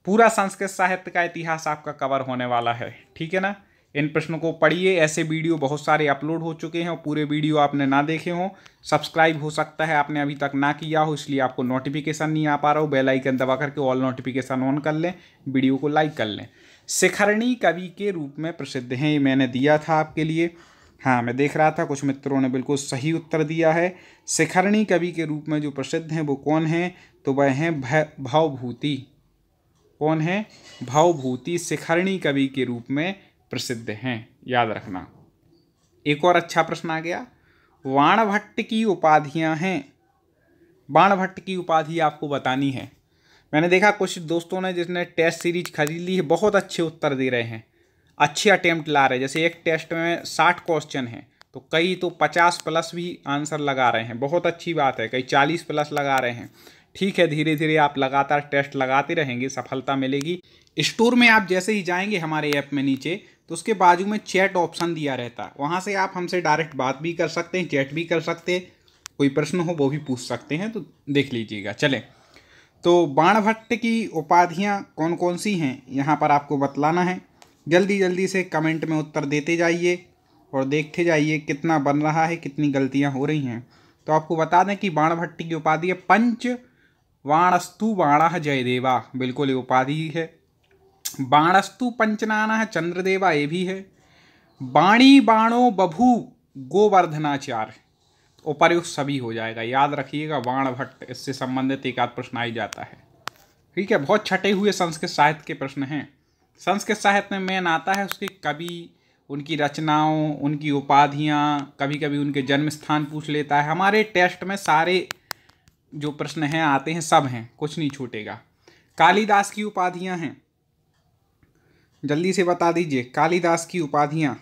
पूरा संस्कृत साहित्य का इतिहास आपका कवर होने वाला है, ठीक है ना। इन प्रश्नों को पढ़िए, ऐसे वीडियो बहुत सारे अपलोड हो चुके हैं और पूरे वीडियो आपने ना देखे हों। सब्सक्राइब हो सकता है आपने अभी तक ना किया हो, इसलिए आपको नोटिफिकेशन नहीं आ पा रहा हो। बेल आइकन दबा करके ऑल नोटिफिकेशन ऑन कर लें, वीडियो को लाइक कर लें। शिखरणी कवि के रूप में प्रसिद्ध हैं, ये मैंने दिया था आपके लिए। हाँ, मैं देख रहा था कुछ मित्रों ने बिल्कुल सही उत्तर दिया है। शिखरणी कवि के रूप में जो प्रसिद्ध हैं वो कौन हैं, तो वह हैं भवभूति। कौन है, भवभूति शिखरणी कवि के रूप में प्रसिद्ध हैं, याद रखना। एक और अच्छा प्रश्न आ गया, बाणभट्ट की उपाधियां हैं। बाणभट्ट की उपाधि आपको बतानी है। मैंने देखा कुछ दोस्तों ने जिसने टेस्ट सीरीज खरीद ली है, बहुत अच्छे उत्तर दे रहे हैं, अच्छे अटेम्प्ट ला रहे हैं। जैसे एक टेस्ट में 60 क्वेश्चन हैं, तो कई तो 50 प्लस भी आंसर लगा रहे हैं, बहुत अच्छी बात है। कई 40 प्लस लगा रहे हैं, ठीक है। धीरे धीरे आप लगातार टेस्ट लगाते रहेंगे, सफलता मिलेगी। स्टोर में आप जैसे ही जाएंगे हमारे ऐप में नीचे, तो उसके बाजू में चैट ऑप्शन दिया रहता है, वहाँ से आप हमसे डायरेक्ट बात भी कर सकते हैं, चैट भी कर सकते हैं, कोई प्रश्न हो वो भी पूछ सकते हैं, तो देख लीजिएगा। चलें, तो बाणभट्ट की उपाधियाँ कौन कौन सी हैं यहाँ पर आपको बतलाना है। जल्दी जल्दी से कमेंट में उत्तर देते जाइए और देखते जाइए कितना बन रहा है, कितनी गलतियाँ हो रही हैं। तो आपको बता दें कि बाणभट्ट की उपाधि है पंच वाणस्तु बाणः जयदेवा, बिल्कुल ये उपाधि है। बाणस्तु पंचनाना चंद्रदेवा, ये भी है। बाणी बाणो बभू गोवर्धनाचार्य, उपर्युक्त सभी हो जाएगा, याद रखिएगा। बाणभट्ट, इससे संबंधित एक आध प्रश्न आ ही जाता है, ठीक है। बहुत छटे हुए संस्कृत साहित्य के प्रश्न हैं। संस्कृत साहित्य में मेन आता है उसके कवि, उनकी रचनाओं, उनकी उपाधियाँ, कभी कभी उनके जन्म स्थान पूछ लेता है। हमारे टेस्ट में सारे जो प्रश्न हैं आते हैं, सब हैं, कुछ नहीं छूटेगा। कालिदास की उपाधियाँ हैं, जल्दी से बता दीजिए। कालिदास की उपाधियाँ,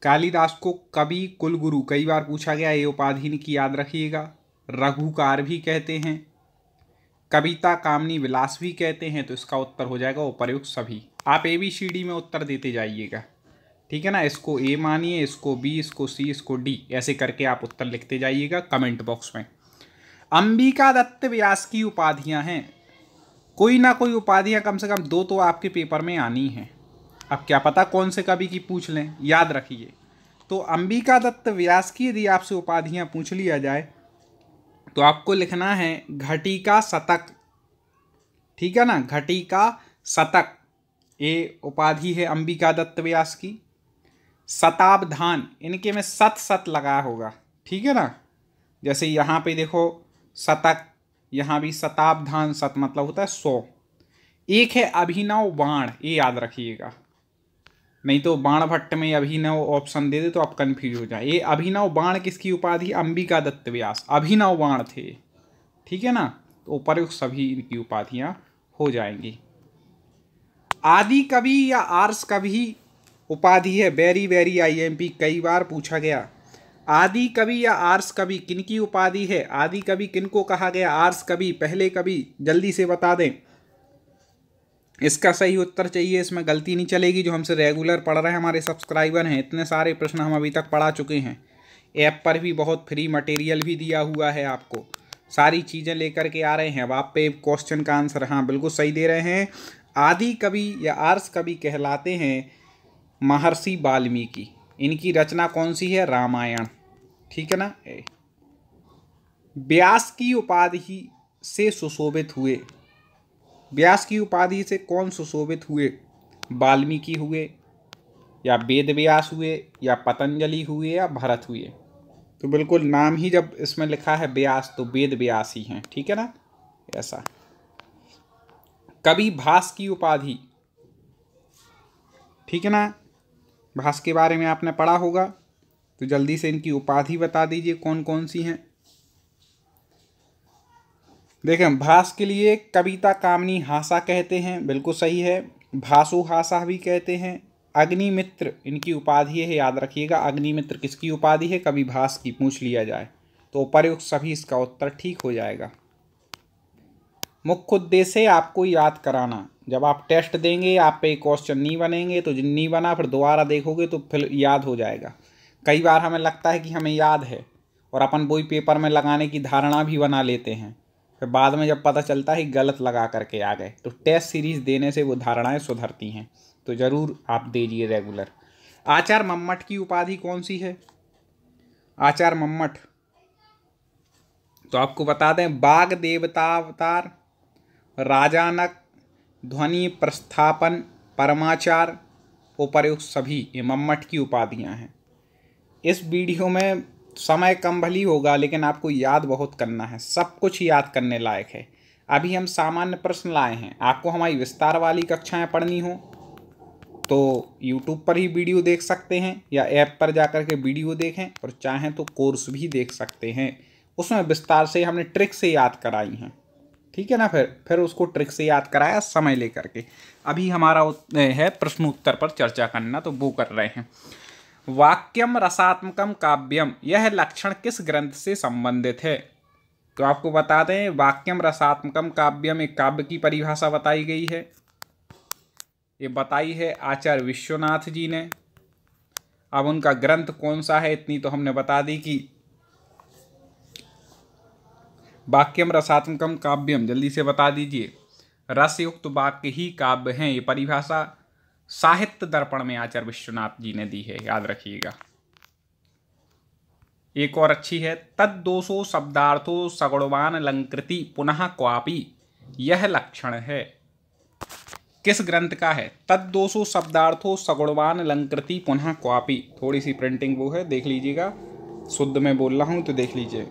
कालिदास को कवि कुलगुरु कई बार पूछा गया, ये उपाधि की याद रखिएगा। रघुकार भी कहते हैं, कविता कामनी विलास भी कहते हैं। तो इसका उत्तर हो जाएगा उपर्युक्त सभी। आप ABCD में उत्तर देते जाइएगा, ठीक है ना। इसको A मानिए, इसको B, इसको C, इसको D, ऐसे करके आप उत्तर लिखते जाइएगा कमेंट बॉक्स में। अंबिका दत्त व्यास की उपाधियां हैं। कोई ना कोई उपाधियां कम से कम 2 तो आपके पेपर में आनी है। अब क्या पता कौन से कवि की पूछ लें, याद रखिए। तो अंबिका दत्त व्यास की यदि आपसे उपाधियां पूछ लिया जाए तो आपको लिखना है घटिका शतक, ठीक है ना। घटिका शतक ये उपाधि है अंबिका दत्त व्यास की। शताब्धान, इनके में सत लगा होगा, ठीक है ना। जैसे यहाँ पे देखो शतक, यहाँ भी शताब्धान, सत मतलब होता है 100। एक है अभिनव बाण, ये याद रखिएगा, नहीं तो बाण भट्ट में अभिनव ऑप्शन दे दे तो आप कंफ्यूज हो जाए। ये अभिनव बाण किसकी उपाधि? अंबिका दत्त व्यास, अभिनव बाण थे, ठीक है ना। तो उपर्युक्त सभी इनकी उपाधियां हो जाएंगी। आदि कवि या आर्ष कवि उपाधि है, वेरी वेरी IMP, कई बार पूछा गया। आदि कवि या आर्ष कवि किनकी उपाधि है? आदि कवि किनको कहा गया? आर्ष कवि, पहले कवि, जल्दी से बता दें। इसका सही उत्तर चाहिए, इसमें गलती नहीं चलेगी। जो हमसे रेगुलर पढ़ रहे हैं, हमारे सब्सक्राइबर हैं, इतने सारे प्रश्न हम अभी तक पढ़ा चुके हैं। ऐप पर भी बहुत फ्री मटेरियल भी दिया हुआ है, आपको सारी चीज़ें लेकर के आ रहे हैं। अब आप पे क्वेश्चन का आंसर हाँ बिल्कुल सही दे रहे हैं। आदि कवि या आर्ष कवि कहलाते हैं महर्षि वाल्मीकि। इनकी रचना कौन सी है? रामायण, ठीक है ना। व्यास की उपाधि से सुशोभित हुए। व्यास की उपाधि से कौन सुशोभित हुए? वाल्मीकि हुए, या वेद व्यास हुए, या पतंजलि हुए, या भरत हुए। तो बिल्कुल नाम ही जब इसमें लिखा है व्यास तो वेद व्यास ही हैं, ठीक है ना। ऐसा कवि भास की उपाधि, ठीक है ना। भास के बारे में आपने पढ़ा होगा, तो जल्दी से इनकी उपाधि बता दीजिए कौन कौन सी हैं। देखें, भास के लिए कविता कामनी हासा कहते हैं, बिल्कुल सही है। भासु हासा भी कहते हैं। अग्निमित्र इनकी उपाधि है, याद रखिएगा। अग्निमित्र किसकी उपाधि है? कवि भास की, पूछ लिया जाए तो उपर्युक्त सभी इसका उत्तर ठीक हो जाएगा। मुख्य उद्देश्य है आपको याद कराना। जब आप टेस्ट देंगे, आप पे क्वेश्चन नहीं बनेंगे तो जिन नहीं बना फिर दोबारा देखोगे तो फिर याद हो जाएगा। कई बार हमें लगता है कि हमें याद है और अपन वही पेपर में लगाने की धारणा भी बना लेते हैं, फिर बाद में जब पता चलता है गलत लगा करके आ गए। तो टेस्ट सीरीज देने से वो धारणाएं सुधरती हैं। तो ज़रूर आप दीजिए रेगुलर। आचार्य मम्मट की उपाधि कौन सी है? आचार्य मम्मट तो आपको बता दें बाग देवतावतार, राजानक, ध्वनि प्रस्थापन, परमाचार, उपर्युक्त सभी ये मम्मट की उपाधियां हैं। इस वीडियो में समय कम भली होगा लेकिन आपको याद बहुत करना है, सब कुछ याद करने लायक है। अभी हम सामान्य प्रश्न लाए हैं। आपको हमारी विस्तार वाली कक्षाएं पढ़नी हो तो YouTube पर ही वीडियो देख सकते हैं या ऐप पर जाकर के वीडियो देखें, और चाहें तो कोर्स भी देख सकते हैं। उसमें विस्तार से हमने ट्रिक से याद कराई हैं, ठीक है ना। फिर उसको ट्रिक से याद कराया समय लेकर के। अभी हमारा है प्रश्न उत्तर पर चर्चा करना, तो वो कर रहे हैं। वाक्यम रसात्मकम काव्यम, यह लक्षण किस ग्रंथ से संबंधित है? तो आपको बता दें वाक्यम रसात्मकम काव्यम एक काव्य की परिभाषा बताई गई है। ये बताई है आचार्य विश्वनाथ जी ने। अब उनका ग्रंथ कौन सा है इतनी तो हमने बता दी कि वाक्यम रसात्मकम काव्यम, जल्दी से बता दीजिए। रसयुक्त वाक्य ही काव्य हैं। ये परिभाषा साहित्य दर्पण में आचार्य विश्वनाथ जी ने दी है, याद रखिएगा। एक और अच्छी है, तद्दोषो शब्दार्थो सगुणवान अलंकृति पुनः क्वापि, यह लक्षण है। किस ग्रंथ का है? तद्दोषो शब्दार्थो सगुणवान अलंकृति पुनः क्वापि। थोड़ी सी प्रिंटिंग वो है, देख लीजिएगा। शुद्ध में बोल रहा हूं तो देख लीजिए।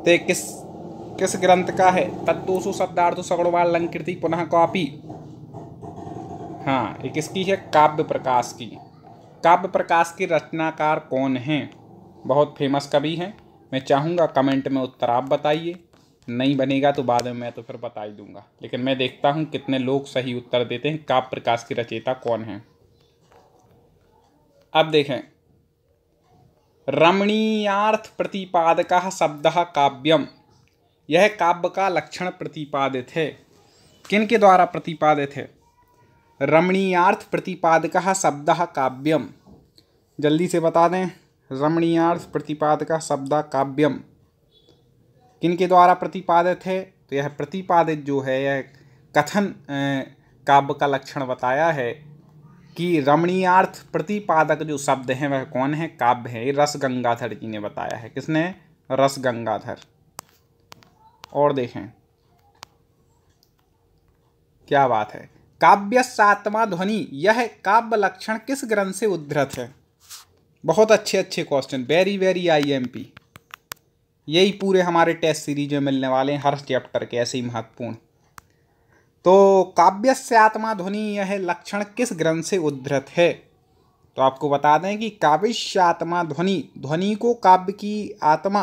तो किस ग्रंथ का है? तद्दोषो शब्दार्थो सगुणवान अलंकृति पुनः क्वापि। हाँ, ये किसकी है? काव्य प्रकाश की। काव्य प्रकाश के रचनाकार कौन हैं? बहुत फेमस कवि हैं। मैं चाहूँगा कमेंट में उत्तर आप बताइए, नहीं बनेगा तो बाद में मैं तो फिर बता ही दूंगा, लेकिन मैं देखता हूँ कितने लोग सही उत्तर देते हैं। काव्य प्रकाश के रचयिता कौन हैं? अब देखें, रमणीयार्थ प्रतिपादकः शब्दः काव्यम, यह काव्य का लक्षण प्रतिपादित है। किन के द्वारा प्रतिपादित है? रमणीयार्थ प्रतिपादकः शब्दः काव्यम। जल्दी से बता दें, रमणीयार्थ प्रतिपादकः शब्दः काव्यम किन के द्वारा प्रतिपादित है? तो यह प्रतिपादित जो है यह कथन काव्य का लक्षण बताया है कि रमणीयार्थ प्रतिपादक जो शब्द हैं वह कौन है? काव्य है। ये रस गंगाधर जी ने बताया है। किसने? रस गंगाधर। और देखें क्या बात है। काव्यस्यात्मा ध्वनि, यह काव्य लक्षण किस ग्रंथ से उद्धृत है? बहुत अच्छे अच्छे क्वेश्चन, वेरी वेरी IMP। यही पूरे हमारे टेस्ट सीरीज में मिलने वाले हैं, हर चैप्टर के ऐसे ही महत्वपूर्ण। तो काव्यस्यात्मा ध्वनि, यह लक्षण किस ग्रंथ से उद्धृत है? तो आपको बता दें कि काव्यस्यात्मा ध्वनि, ध्वनि को काव्य की आत्मा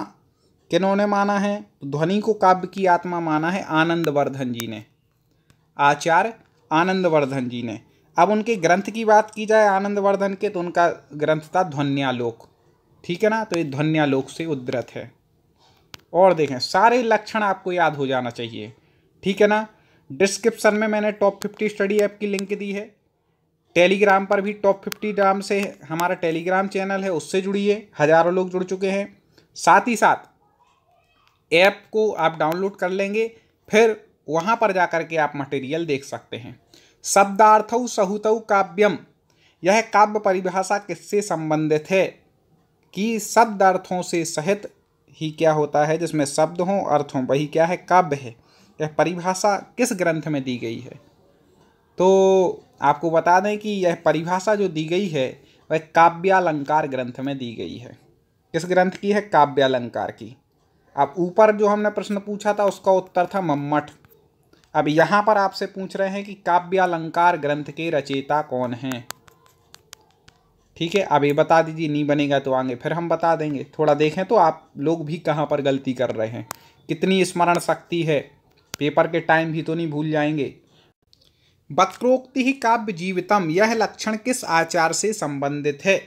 किन्होंने माना है? ध्वनि को काव्य की आत्मा माना है आनंदवर्धन जी ने, आचार्य आनंदवर्धन जी ने। अब उनके ग्रंथ की बात की जाए आनंदवर्धन के, तो उनका ग्रंथ था ध्वन्यालोक। ठीक है ना, तो ये ध्वन्यालोक से उद्धृत है। और देखें सारे लक्षण आपको याद हो जाना चाहिए। ठीक है ना। डिस्क्रिप्शन में मैंने टॉप 50 स्टडी ऐप की लिंक दी है। टेलीग्राम पर भी टॉप 50 नाम से हमारा टेलीग्राम चैनल है, उससे जुड़िए। हज़ारों लोग जुड़ चुके हैं। साथ ही साथ ऐप को आप डाउनलोड कर लेंगे, फिर वहाँ पर जा कर के आप मटेरियल देख सकते हैं। शब्दार्थौ सहुतौ काव्यम, यह काव्य परिभाषा किससे संबंधित है? कि शब्द अर्थों से सहित ही क्या होता है, जिसमें शब्द हों अर्थ हों, वही क्या है? काव्य है। यह परिभाषा किस ग्रंथ में दी गई है? तो आपको बता दें कि यह परिभाषा जो दी गई है वह काव्यालंकार ग्रंथ में दी गई है। किस ग्रंथ की है? काव्यालंकार की। अब ऊपर जो हमने प्रश्न पूछा था उसका उत्तर था मम्मट। अब यहाँ पर आपसे पूछ रहे हैं कि काव्यालंकार ग्रंथ के रचयिता कौन हैं? ठीक है, अब ये बता दीजिए, नहीं बनेगा तो आगे फिर हम बता देंगे। थोड़ा देखें तो आप लोग भी कहाँ पर गलती कर रहे हैं। कितनी स्मरण शक्ति है, पेपर के टाइम भी तो नहीं भूल जाएंगे। वक्रोक्ति ही काव्य जीवितम, यह लक्षण किस आचार से संबंधित है?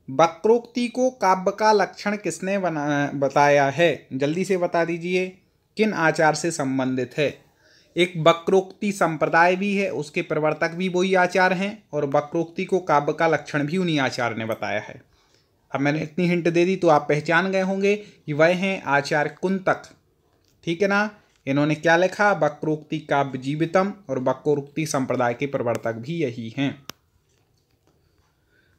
वक्रोक्ति को काव्य का लक्षण किसने बताया है? जल्दी से बता दीजिए, किन आचार से संबंधित है? एक वक्रोक्ति संप्रदाय भी है, उसके प्रवर्तक भी वही आचार्य हैं, और वक्रोक्ति को काव्य का लक्षण भी उन्हीं आचार्य ने बताया है। अब मैंने इतनी हिंट दे दी तो आप पहचान गए होंगे कि वह हैं आचार्य कुंतक। ठीक है ना। इन्होंने क्या लिखा? वक्रोक्ति काव्य जीवितम, और वक्रोक्ति संप्रदाय के प्रवर्तक भी यही हैं।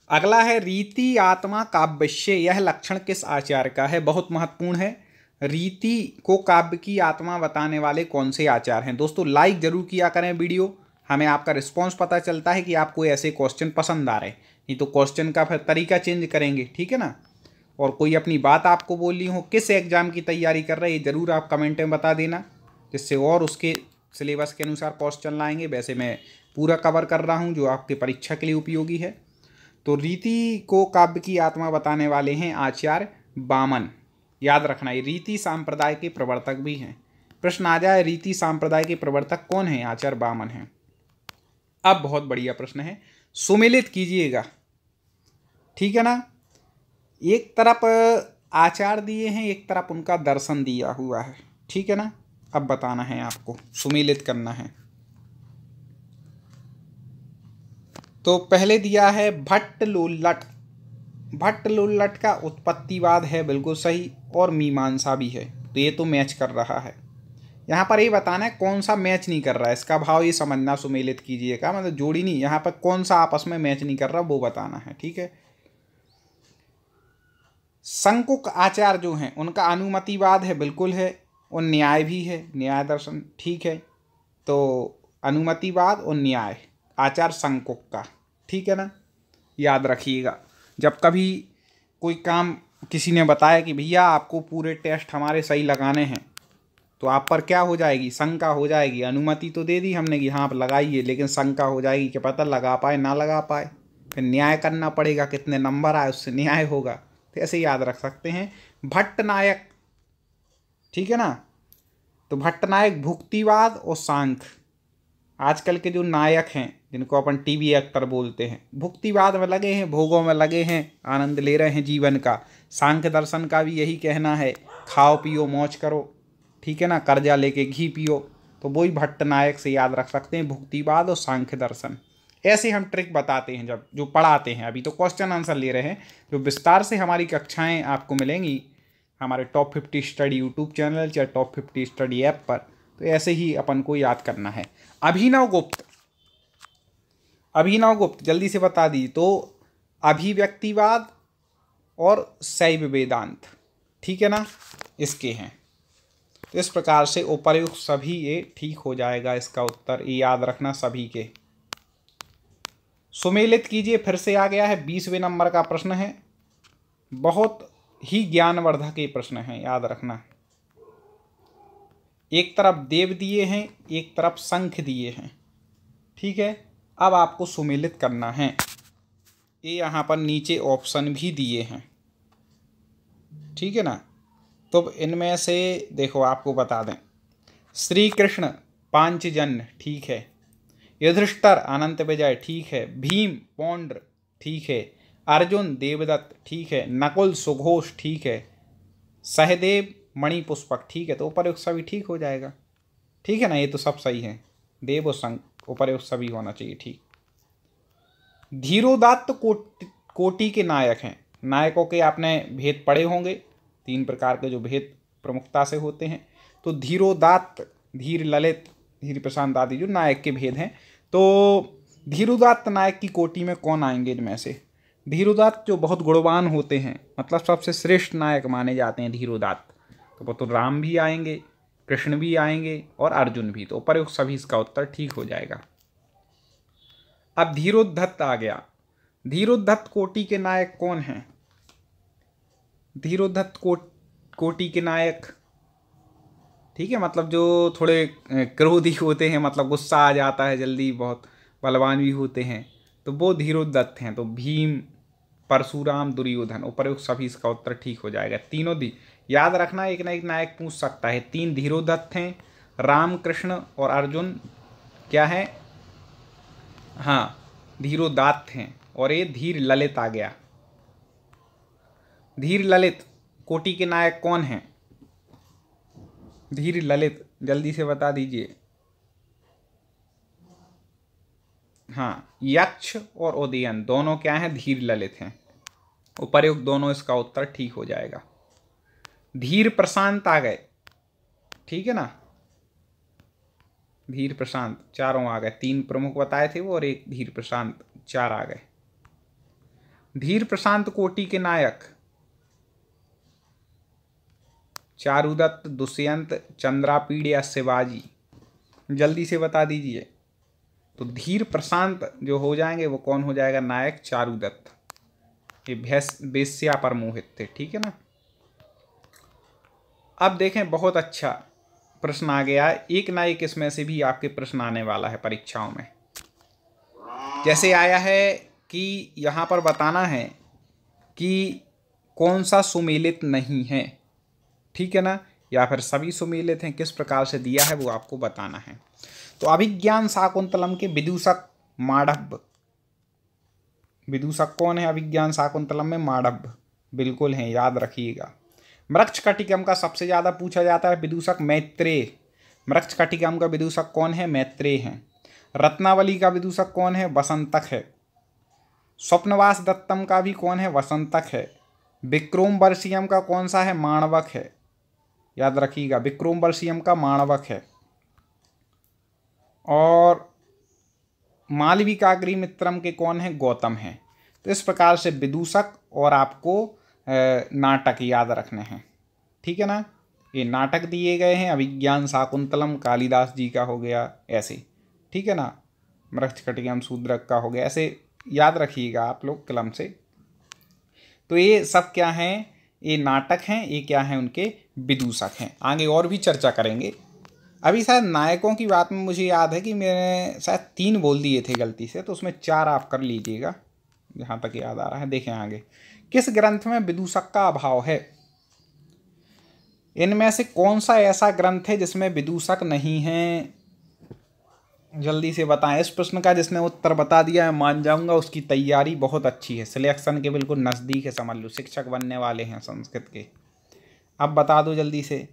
अगला है रीति आत्मा काव्यस्य, यह लक्षण किस आचार्य का है? बहुत महत्वपूर्ण है। रीति को काव्य की आत्मा बताने वाले कौन से आचार्य हैं? दोस्तों लाइक जरूर किया करें वीडियो, हमें आपका रिस्पांस पता चलता है कि आपको ऐसे क्वेश्चन पसंद आ रहे हैं। नहीं तो क्वेश्चन का फिर तरीका चेंज करेंगे। ठीक है ना। और कोई अपनी बात आपको बोलनी हो, किस एग्जाम की तैयारी कर रहे हैं, ज़रूर आप कमेंट में बता देना, जिससे और उसके सिलेबस के अनुसार क्वेश्चन लाएंगे। वैसे मैं पूरा कवर कर रहा हूँ जो आपके परीक्षा के लिए उपयोगी है। तो रीति को काव्य की आत्मा बताने वाले हैं आचार्य वामन। याद रखना, ये रीति सांप्रदाय के प्रवर्तक भी हैं। प्रश्न आ जाए रीति सांप्रदाय के प्रवर्तक कौन हैं? आचार्य वामन हैं। अब बहुत बढ़िया प्रश्न है, सुमेलित कीजिएगा। ठीक है ना। एक तरफ आचार दिए हैं, एक तरफ उनका दर्शन दिया हुआ है। ठीक है ना। अब बताना है आपको, सुमेलित करना है। तो पहले दिया है भट्ट लोल्लट। भट्ट लोल्लट का उत्पत्तिवाद है, बिल्कुल सही, और मीमांसा भी है। तो ये तो मैच कर रहा है। यहाँ पर ये बताना है कौन सा मैच नहीं कर रहा है, इसका भाव ये समझना, सुमेलित कीजिएगा मतलब जोड़ी नहीं, यहाँ पर कौन सा आपस में मैच नहीं कर रहा वो बताना है। ठीक है। शंकुक आचार्य जो हैं उनका अनुमतिवाद है, बिल्कुल है, और न्याय भी है, न्याय दर्शन। ठीक है। तो अनुमतिवाद और न्याय आचार्य शंकुक का। ठीक है ना। याद रखिएगा, जब कभी कोई काम किसी ने बताया कि भैया आपको पूरे टेस्ट हमारे सही लगाने हैं, तो आप पर क्या हो जाएगी? शंका हो जाएगी। अनुमति तो दे दी हमने कि हाँ आप लगाइए, लेकिन शंका हो जाएगी कि पता लगा पाए ना लगा पाए, फिर न्याय करना पड़ेगा, कितने नंबर आए उससे न्याय होगा। तो ऐसे याद रख सकते हैं। भट्टनायक। ठीक है ना। तो भट्टनायक भुक्तिवाद और सांख्य, आजकल के जो नायक हैं जिनको अपन टीवी एक्टर बोलते हैं, भुक्तिवाद में लगे हैं, भोगों में लगे हैं, आनंद ले रहे हैं जीवन का। सांख्य दर्शन का भी यही कहना है, खाओ पियो मौज करो। ठीक है ना, कर्जा लेके घी पियो, तो वही भट्ट नायक से याद रख सकते हैं, भुक्तिवाद और सांख्य दर्शन। ऐसे हम ट्रिक बताते हैं जब जो पढ़ाते हैं। अभी तो क्वेश्चन आंसर ले रहे हैं, जो विस्तार से हमारी कक्षाएं आपको मिलेंगी हमारे टॉप 50 स्टडी यूट्यूब चैनल या टॉप 50 स्टडी ऐप पर, तो ऐसे ही अपन को याद करना है। अभिनव गुप्त जल्दी से बता दी। तो अभिव्यक्तिवाद और शैव वेदांत, ठीक है ना, इसके हैं। तो इस प्रकार से उपर्युक्त सभी ये ठीक हो जाएगा, इसका उत्तर ये याद रखना सभी के। सुमेलित कीजिए, फिर से आ गया है, 20वें नंबर का प्रश्न है, बहुत ही ज्ञानवर्धक ये प्रश्न है, याद रखना। एक तरफ देव दिए हैं, एक तरफ शंख दिए हैं, ठीक है। अब आपको सुमेलित करना है। ये यहाँ पर नीचे ऑप्शन भी दिए हैं, ठीक है ना। तो इनमें से देखो आपको बता दें, श्री कृष्ण पांचजन्य, ठीक है। युधिष्ठिर अनंत विजय, ठीक है। भीम पौंड्र, ठीक है। अर्जुन देवदत्त, ठीक है। नकुल सुघोष, ठीक है। सहदेव मणिपुष्पक, ठीक है। तो उपर्युक्त सभी ठीक हो जाएगा, ठीक है ना। ये तो सब सही है, देव और शंख उपर्युक्त सभी होना चाहिए, ठीक। धीरोदात्त कोटि के नायक हैं। नायकों के आपने भेद पढ़े होंगे, 3 प्रकार के जो भेद प्रमुखता से होते हैं। तो धीरोदात्त, धीर ललित, धीर प्रशांत आदि जो नायक के भेद हैं। तो धीरोदात्त नायक की कोटि में कौन आएंगे इनमें से? धीरोदात्त जो बहुत गुणवान होते हैं, मतलब सबसे श्रेष्ठ नायक माने जाते हैं धीरोदात्त, तो वो तो राम भी आएंगे, कृष्ण भी आएंगे और अर्जुन भी। तो उपर्युक्त सभी इसका उत्तर ठीक हो जाएगा। अब धीरोद्धत आ गया। धीरोद्धत कोटि के नायक कौन हैं? धीरोद्धत कोटि के नायक, ठीक है, मतलब जो थोड़े क्रोधी होते हैं, मतलब गुस्सा आ जाता है जल्दी, बहुत बलवान भी होते हैं, तो वो धीरोद्धत हैं। तो भीम, परशुराम, दुर्योधन, उपर्युक्त सभी इसका उत्तर ठीक हो जाएगा। तीनों याद रखना, एक ना एक नायक पूछ सकता है। 3 धीरोद्धत हैं, राम, कृष्ण और अर्जुन क्या है? हाँ, धीरोदात्त हैं। और ये धीर ललित आ गया। धीर ललित कोटि के नायक कौन हैं? धीर ललित जल्दी से बता दीजिए। हाँ, यक्ष और उदयन दोनों क्या हैं? धीर ललित हैं। उपर्युक्त दोनों इसका उत्तर ठीक हो जाएगा। धीर प्रशांत आ गए, ठीक है ना। धीर प्रशांत चारों आ गए, 3 प्रमुख बताए थे वो और एक धीर प्रशांत, 4 आ गए। धीर प्रशांत कोटि के नायक चारुदत्त, दुष्यंत, चंद्रापीड़ या शिवाजी, जल्दी से बता दीजिए। तो धीर प्रशांत जो हो जाएंगे वो कौन हो जाएगा नायक? चारुदत्त। ये वेश्या पर मोहित थे, ठीक है ना। अब देखें, बहुत अच्छा प्रश्न आ गया है। एक ना एक इसमें से भी आपके प्रश्न आने वाला है परीक्षाओं में। जैसे आया है कि यहाँ पर बताना है कि कौन सा सुमेलित नहीं है, ठीक है ना, या फिर सभी सुमेलित हैं, किस प्रकार से दिया है वो आपको बताना है। तो अभिज्ञान शाकुंतलम के विदूषक मांडव्य, विदूषक कौन है अभिज्ञान शाकुंतलम में? मांडव्य बिल्कुल हैं, याद रखिएगा। मृच्छकटिकम का सबसे ज़्यादा पूछा जाता है विदूषक मैत्रेय। मृच्छकटिकम का विदूषक कौन है? मैत्रेय हैं। रत्नावली का विदूषक कौन है? वसंतक है। स्वप्नवास दत्तम का भी कौन है? वसंतक है। विक्रमोर्वशीयम का कौन सा है? माणवक है, याद रखिएगा, विक्रमोर्वशीयम का माणवक है। और मालविकाग्निमित्रम के कौन है? गौतम है। तो इस प्रकार से विदूषक और आपको नाटक याद रखने हैं, ठीक है ना। ये नाटक दिए गए हैं, अभिज्ञान शाकुंतलम कालिदास जी का हो गया ऐसे, ठीक है ना। मृच्छकटिकम शूद्रक का हो गया, ऐसे याद रखिएगा आप लोग कलम से। तो ये सब क्या हैं? ये नाटक हैं, ये क्या हैं? उनके विदूषक हैं। आगे और भी चर्चा करेंगे। अभी शायद नायकों की बात में मुझे याद है कि मैंने शायद 3 बोल दिए थे गलती से, तो उसमें 4 आप कर लीजिएगा, जहाँ तक याद आ रहा है। देखें आगे, किस ग्रंथ में विदूषक का अभाव है? इनमें से कौन सा ऐसा ग्रंथ है जिसमें विदूषक नहीं है? जल्दी से बताएं। इस प्रश्न का जिसने उत्तर बता दिया है, मान जाऊंगा उसकी तैयारी बहुत अच्छी है, सिलेक्शन के बिल्कुल नज़दीक है, समझ लो शिक्षक बनने वाले हैं संस्कृत के। अब बता दो जल्दी से।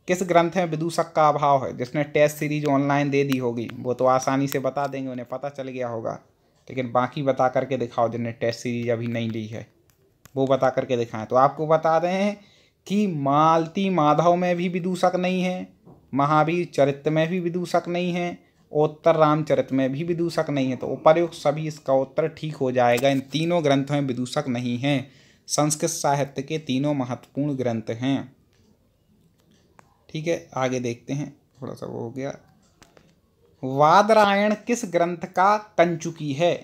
किस ग्रंथ में विदूषक का अभाव है? जिसने टेस्ट सीरीज ऑनलाइन दे दी होगी वो तो आसानी से बता देंगे, उन्हें पता चल गया होगा, लेकिन बाकी बता करके दिखाओ जिन्हें टेस्ट सीरीज अभी नहीं ली है, वो बता करके दिखाएं। तो आपको बता दें कि मालती माधव में भी विदूषक नहीं है, महावीर चरित्र में भी विदूषक नहीं है, उत्तर रामचरित में भी विदूषक नहीं है। तो उपर्युक्त सभी इसका उत्तर ठीक हो जाएगा। इन तीनों ग्रंथों में विदूषक नहीं है। संस्कृत साहित्य के तीनों महत्वपूर्ण ग्रंथ हैं। ठीक है, आगे देखते हैं, थोड़ा सा वो हो गया। वादरायण किस ग्रंथ का कंचुकी है?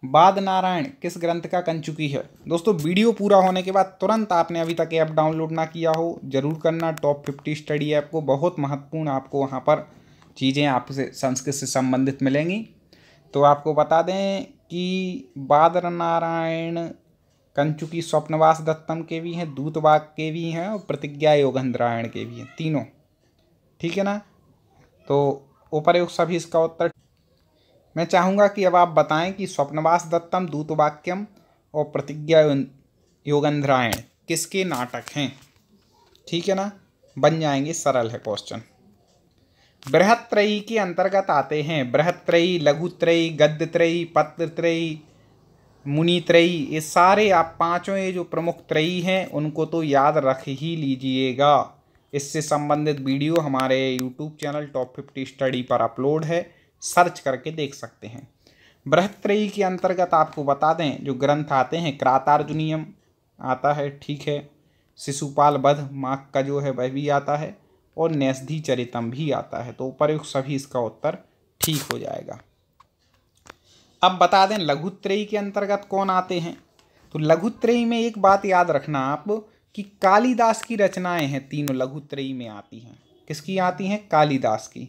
वादनारायण किस ग्रंथ का कंचुकी है? दोस्तों वीडियो पूरा होने के बाद तुरंत आपने अभी तक ऐप डाउनलोड ना किया हो जरूर करना। टॉप 50 स्टडी ऐप को, बहुत महत्वपूर्ण आपको वहाँ पर चीज़ें आपसे संस्कृत से संबंधित मिलेंगी। तो आपको बता दें कि वादनारायण कंचुकी स्वप्नवास दत्तम के भी हैं, दूतवाक के भी हैं और प्रतिज्ञा योगेंद्रायण के भी हैं, तीनों। ठीक है ना? तो उपर्युक्त सभी इसका उत्तर। मैं चाहूँगा कि अब आप बताएं कि स्वप्नवास दत्तम, दूतवाक्यम और प्रतिज्ञा योगेंद्रायण किसके नाटक हैं? ठीक है ना? बन जाएंगे, सरल है क्वेश्चन। बृहत्त्रयी के अंतर्गत आते हैं बृहत्त्रयी, लघुत्रयी, गद्यत्रयी, पत्रत्रयी, मुनित्रयी। ये सारे आप पांचों ये जो प्रमुख त्रयी हैं उनको तो याद रख ही लीजिएगा। इससे संबंधित वीडियो हमारे यूट्यूब चैनल टॉप 50 स्टडी पर अपलोड है, सर्च करके देख सकते हैं। बृहत्त्रयी के अंतर्गत आपको बता दें जो ग्रंथ आते हैं, क्रातार्जुनीयम आता है, ठीक है, शिशुपाल वध माक का जो है वह भी आता है, और न्यसधी चरितम भी आता है। तो उपर्युक्त सभी इसका उत्तर ठीक हो जाएगा। अब बता दें लघुत्रयी के अंतर्गत कौन आते हैं। तो लघुत्रयी में एक बात याद रखना आप कि कालिदास की रचनाएं हैं, तीनों लघुत्रयी में आती हैं। किसकी आती हैं? कालिदास की।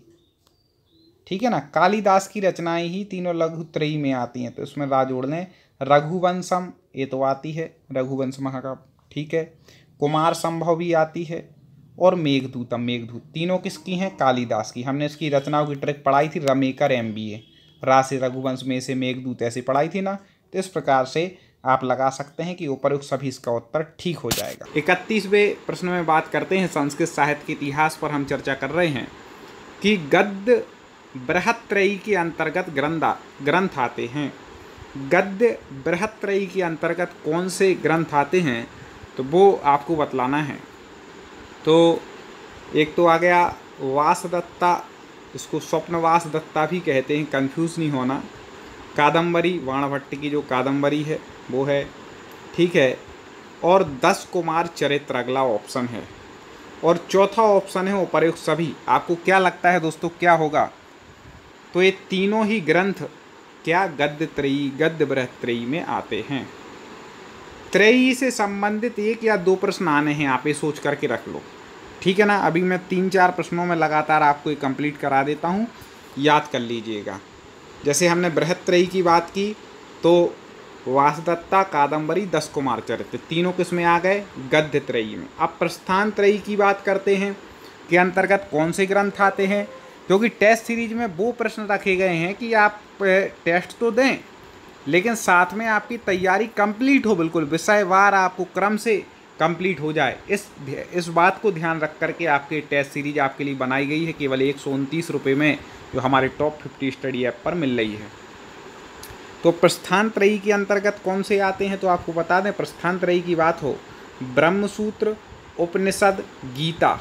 ठीक है ना? कालिदास की रचनाएं ही तीनों लघुत्रयी में आती हैं। तो इसमें रा जोड़ लें। रघुवंशम ये तो आती है, रघुवंश महाकाव्य, ठीक है। कुमार संभव भी आती है, और मेघदूतम, मेघदूत, तीनों किसकी हैं? कालिदास की। हमने इसकी रचनाओं की ट्रिक पढ़ाई थी, रमेकर MBA, रा से रघुवंश, में से मेघदूत, ऐसे पढ़ाई थी ना। तो इस प्रकार से आप लगा सकते हैं कि उपर्युक्त सभी इसका उत्तर ठीक हो जाएगा। 31वें प्रश्न में बात करते हैं, संस्कृत साहित्य के इतिहास पर हम चर्चा कर रहे हैं कि गद्य बृहत्त्रयी के अंतर्गत ग्रंथ आते हैं। गद्य बृहत्त्रयी के अंतर्गत कौन से ग्रंथ आते हैं तो वो आपको बतलाना है। तो एक तो आ गया वासदत्ता, इसको स्वप्नवास दत्ता भी कहते हैं, कंफ्यूज नहीं होना। कादम्बरी, वाणभट्ट की जो कादम्बरी है वो है, ठीक है। और 10 कुमार चरित्र अगला ऑप्शन है, और चौथा ऑप्शन है उपर्युक्त सभी। आपको क्या लगता है दोस्तों क्या होगा? तो ये तीनों ही ग्रंथ क्या गद्यत्रयी, गद्य बृहत्त्रयी में आते हैं। त्रयी से संबंधित 1 या 2 प्रश्न आने हैं, आप ये सोच करके रख लो, ठीक है ना। अभी मैं 3-4 प्रश्नों में लगातार आपको ये कंप्लीट करा देता हूँ, याद कर लीजिएगा। जैसे हमने बृहत्त्रयी की बात की तो वासदत्ता, कादम्बरी, 10 कुमार चरित्र, तीनों किस में आ गए? गद्य त्रयी में। अब प्रस्थान त्रयी की बात करते हैं के अंतर्गत कौन से ग्रंथ आते हैं, क्योंकि टेस्ट सीरीज में वो प्रश्न रखे गए हैं कि आप टेस्ट तो दें लेकिन साथ में आपकी तैयारी कंप्लीट हो, बिल्कुल विषयवार आपको क्रम से कंप्लीट हो जाए। इस बात को ध्यान रख करके आपके टेस्ट सीरीज आपके लिए बनाई गई है, केवल 129 रुपये में, जो हमारे टॉप 50 स्टडी ऐप पर मिल रही है। तो प्रस्थान त्रयी के अंतर्गत कौन से आते हैं तो आपको बता दें, प्रस्थान त्रयी की बात हो, ब्रह्मसूत्र, उपनिषद, गीता,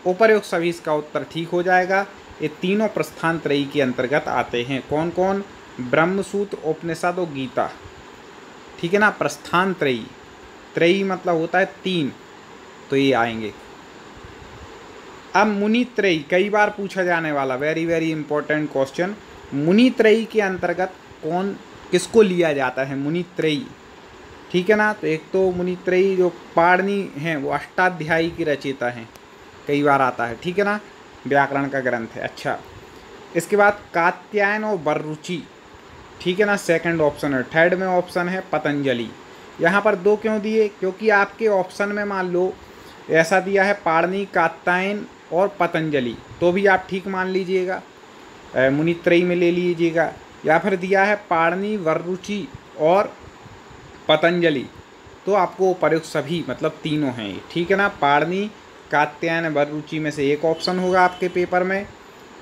उपर्युक्त सभी इसका उत्तर ठीक हो जाएगा। ये तीनों प्रस्थान त्रयी के अंतर्गत आते हैं। कौन कौन? ब्रह्मसूत्र, उपनिषद और गीता, ठीक है ना। प्रस्थान त्रयी, त्रयी मतलब होता है 3, तो ये आएंगे। अब मुनि त्रयी, कई बार पूछा जाने वाला वेरी वेरी इंपॉर्टेंट क्वेश्चन, मुनि त्रयी के अंतर्गत कौन किसको लिया जाता है? मुनि त्रयी, ठीक है ना। तो एक तो मुनि त्रयी जो पाणिनि हैं वो अष्टाध्यायी की रचयिता हैं, कई बार आता है, ठीक है ना, व्याकरण का ग्रंथ है। अच्छा, इसके बाद कात्यायन और बररुचि, ठीक है ना, सेकंड ऑप्शन है। थर्ड में ऑप्शन है पतंजलि। यहाँ पर 2 क्यों दिए? क्योंकि आपके ऑप्शन में मान लो ऐसा दिया है पाणिनि, कात्यायन और पतंजलि, तो भी आप ठीक मान लीजिएगा, मुनि त्रयी में ले लीजिएगा। या फिर दिया है पाणिनि, बररुचि और पतंजलि, तो आपको उपर्युक्त सभी मतलब तीनों हैं, ठीक है ना। पाणिनि, कात्यायन वररुचि में से एक ऑप्शन होगा आपके पेपर में,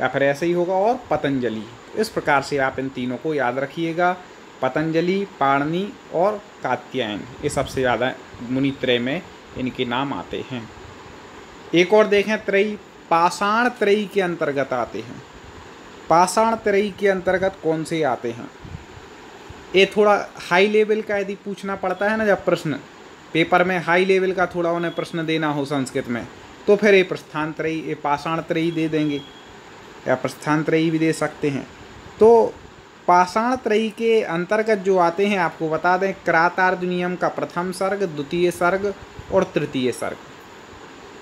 या फिर ऐसे ही होगा, और पतंजलि। इस प्रकार से आप इन तीनों को याद रखिएगा, पतंजलि, पाणिनि और कात्यायन, ये सबसे ज़्यादा मुनित्रय में इनके नाम आते हैं। एक और देखें, त्रयी, पाषाण त्रयी के अंतर्गत आते हैं। पाषाण त्रयी के अंतर्गत कौन से आते हैं? ये थोड़ा हाई लेवल का यदि पूछना पड़ता है ना, जब प्रश्न पेपर में हाई लेवल का थोड़ा उन्हें प्रश्न देना हो संस्कृत में, तो फिर ये प्रस्थान त्रयी, ये पाषाण त्रयी दे देंगे, या प्रस्थान त्रयी भी दे सकते हैं। तो पाषाण त्रयी के अंतर्गत जो आते हैं, आपको बता दें, क्रातार्जुनीयम का प्रथम सर्ग, द्वितीय सर्ग और तृतीय सर्ग,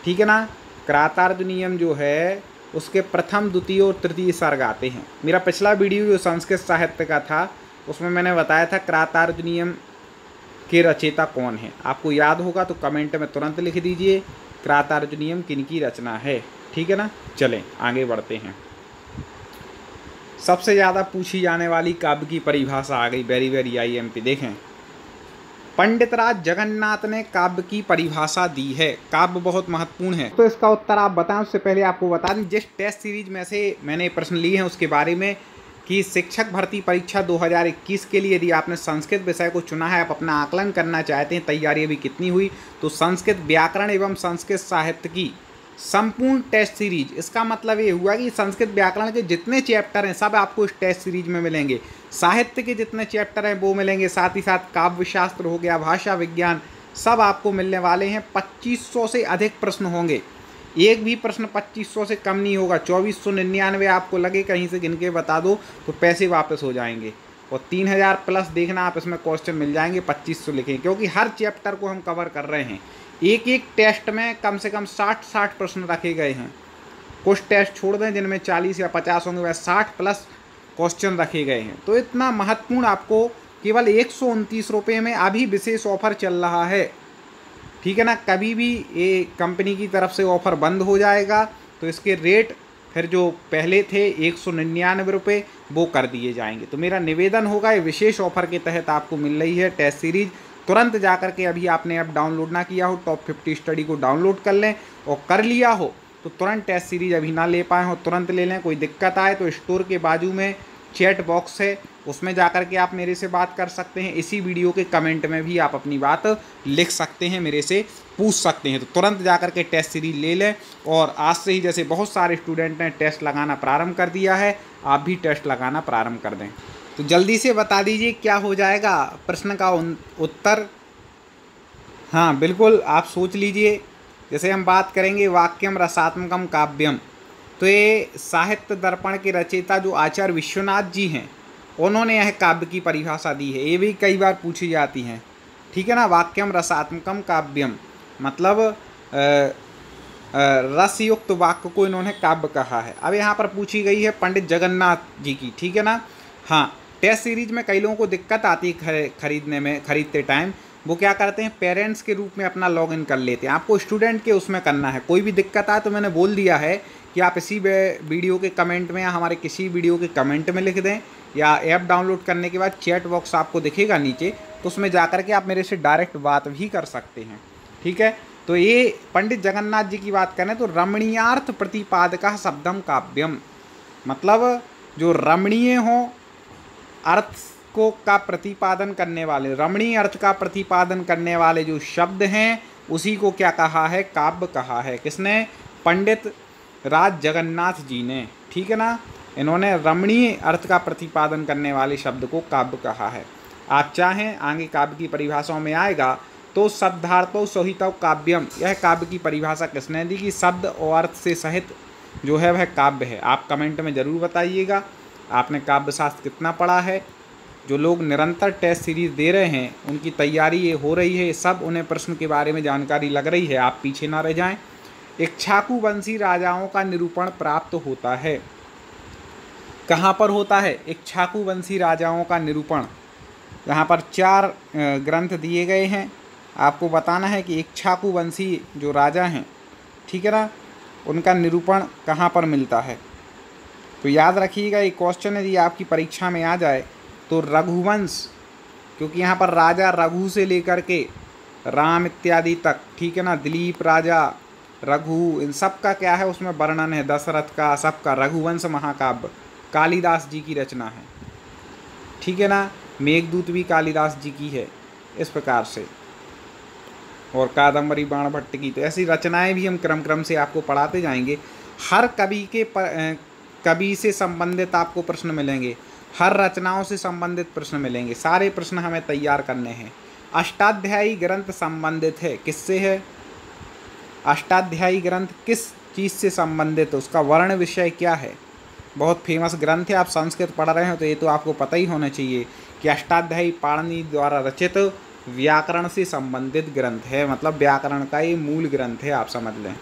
ठीक है ना। क्रातार्जुनीयम जो है उसके प्रथम, द्वितीय और तृतीय सर्ग आते हैं। मेरा पिछला वीडियो जो संस्कृत साहित्य का था उसमें मैंने बताया था क्रातार्जुनीयम के रचयिता कौन है। आपको याद होगा तो कमेंट में तुरंत लिख दीजिए क्रातार्जुनीयम किनकी रचना है, ठीक है ना। चलें आगे बढ़ते हैं। सबसे ज़्यादा पूछी जाने वाली काव्य की परिभाषा आ गई, वेरी वेरी IMP। देखें, पंडितराज जगन्नाथ ने काव्य की परिभाषा दी है। काव्य बहुत महत्वपूर्ण है, तो इसका उत्तर आप बताएं। उससे पहले आपको बता दें, जिस टेस्ट सीरीज में से मैंने प्रश्न लिए हैं उसके बारे में, कि शिक्षक भर्ती परीक्षा 2021 के लिए यदि आपने संस्कृत विषय को चुना है, आप अपना आकलन करना चाहते हैं, तैयारी अभी कितनी हुई, तो संस्कृत व्याकरण एवं संस्कृत साहित्य की संपूर्ण टेस्ट सीरीज, इसका मतलब ये हुआ कि संस्कृत व्याकरण के जितने चैप्टर हैं सब आपको इस टेस्ट सीरीज में मिलेंगे। साहित्य के जितने चैप्टर हैं वो मिलेंगे, साथ ही साथ काव्य शास्त्र हो गया, भाषा विज्ञान, सब आपको मिलने वाले हैं। 2500 से अधिक प्रश्न होंगे, एक भी प्रश्न 2500 से कम नहीं होगा। 2499 आपको लगे कहीं से गिन के बता दो तो पैसे वापस हो जाएंगे, और 3000 प्लस देखना आप इसमें क्वेश्चन मिल जाएंगे। 2500 लिखें, क्योंकि हर चैप्टर को हम कवर कर रहे हैं। एक एक टेस्ट में कम से कम 60 प्रश्न रखे गए हैं। कुछ टेस्ट छोड़ दें जिनमें 40 या 50 होंगे, वह 60 प्लस क्वेश्चन रखे गए हैं। तो इतना महत्वपूर्ण, आपको केवल 129 रुपये में अभी विशेष ऑफर चल रहा है, ठीक है ना। कभी भी ये कंपनी की तरफ से ऑफ़र बंद हो जाएगा तो इसके रेट फिर जो पहले थे 199 रुपये वो कर दिए जाएंगे। तो मेरा निवेदन होगा, ये विशेष ऑफ़र के तहत आपको मिल रही है टेस्ट सीरीज। तुरंत जा कर के, अभी आपने ऐप डाउनलोड ना किया हो, टॉप 50 स्टडी को डाउनलोड कर लें, और कर लिया हो तो तुरंत टेस्ट सीरीज अभी ना ले पाए हो तुरंत ले लें। कोई दिक्कत आए तो स्टोर के बाजू में चैट बॉक्स है, उसमें जाकर के आप मेरे से बात कर सकते हैं। इसी वीडियो के कमेंट में भी आप अपनी बात लिख सकते हैं, मेरे से पूछ सकते हैं। तो तुरंत जाकर के टेस्ट सीरीज ले लें, और आज से ही जैसे बहुत सारे स्टूडेंट ने टेस्ट लगाना प्रारंभ कर दिया है, आप भी टेस्ट लगाना प्रारंभ कर दें। तो जल्दी से बता दीजिए क्या हो जाएगा प्रश्न का उत्तर। हाँ बिल्कुल, आप सोच लीजिए। जैसे हम बात करेंगे वाक्यम रसात्मकम काव्यम, तो ये साहित्य दर्पण के रचयिता जो आचार्य विश्वनाथ जी हैं, उन्होंने यह काव्य की परिभाषा दी है। ये भी कई बार पूछी जाती हैं, ठीक है ना। वाक्यम रसात्मकम काव्यम मतलब रसयुक्त वाक्य को इन्होंने काव्य कहा है। अब यहाँ पर पूछी गई है पंडित जगन्नाथ जी की, ठीक है ना। हाँ, टेस्ट सीरीज में कई लोगों को दिक्कत आती है खरीदते टाइम। वो क्या करते हैं, पेरेंट्स के रूप में अपना लॉगिन कर लेते हैं। आपको स्टूडेंट के उसमें करना है। कोई भी दिक्कत आए तो मैंने बोल दिया है कि आप इसी वीडियो के कमेंट में या हमारे किसी वीडियो के कमेंट में लिख दें, या ऐप डाउनलोड करने के बाद चैट बॉक्स आपको दिखेगा नीचे, तो उसमें जाकर के आप मेरे से डायरेक्ट बात भी कर सकते हैं, ठीक है। तो ये पंडित जगन्नाथ जी की बात करें तो रमणीयार्थ प्रतिपादकः शब्दम काव्यम, मतलब जो रमणीय हो, अर्थ को का प्रतिपादन करने वाले, रमणीय अर्थ का प्रतिपादन करने वाले जो शब्द हैं उसी को क्या कहा है, काव्य कहा है। किसने? पंडित राज जगन्नाथ जी ने, ठीक है ना। इन्होंने रमणीय अर्थ का प्रतिपादन करने वाले शब्द को काव्य कहा है। आप चाहें आगे काव्य की परिभाषाओं में आएगा तो शब्दार्थो सहितौ काव्यम, यह काव्य की परिभाषा किसने दी कि शब्द और अर्थ से सहित जो है वह काव्य है। आप कमेंट में ज़रूर बताइएगा आपने काव्य शास्त्र कितना पढ़ा है। जो लोग निरंतर टेस्ट सीरीज दे रहे हैं उनकी तैयारी ये हो रही है, सब उन्हें प्रश्न के बारे में जानकारी लग रही है, आप पीछे ना रह जाएं। इक्ष्वाकु वंशी राजाओं का निरूपण प्राप्त होता है। कहाँ पर होता है इक्ष्वाकु वंशी राजाओं का निरूपण? यहाँ पर 4 ग्रंथ दिए गए हैं। आपको बताना है कि इक्ष्वाकु वंशी जो राजा हैं, ठीक है ना, उनका निरूपण कहाँ पर मिलता है। तो याद रखिएगा, ये क्वेश्चन यदि आपकी परीक्षा में आ जाए तो रघुवंश, क्योंकि यहाँ पर राजा रघु से लेकर के राम इत्यादि तक, ठीक है ना, दिलीप राजा, रघु, इन सब का क्या है उसमें वर्णन है, दशरथ का, सबका। रघुवंश महाकाव्य कालिदास जी की रचना है, ठीक है ना। मेघदूत भी कालिदास जी की है, इस प्रकार से। और कादम्बरी बाणभट्ट की, तो ऐसी रचनाएं भी हम क्रम से आपको पढ़ाते जाएंगे। हर कवि से संबंधित आपको प्रश्न मिलेंगे, हर रचनाओं से संबंधित प्रश्न मिलेंगे, सारे प्रश्न हमें तैयार करने हैं। अष्टाध्यायी ग्रंथ संबंधित है, किससे है? अष्टाध्यायी ग्रंथ किस चीज़ से संबंधित है, उसका वर्ण विषय क्या है? बहुत फेमस ग्रंथ है, आप संस्कृत पढ़ रहे हो तो ये तो आपको पता ही होना चाहिए कि अष्टाध्यायी पाणिनि द्वारा रचित व्याकरण से संबंधित ग्रंथ है, मतलब व्याकरण का ये मूल ग्रंथ है, आप समझ लें,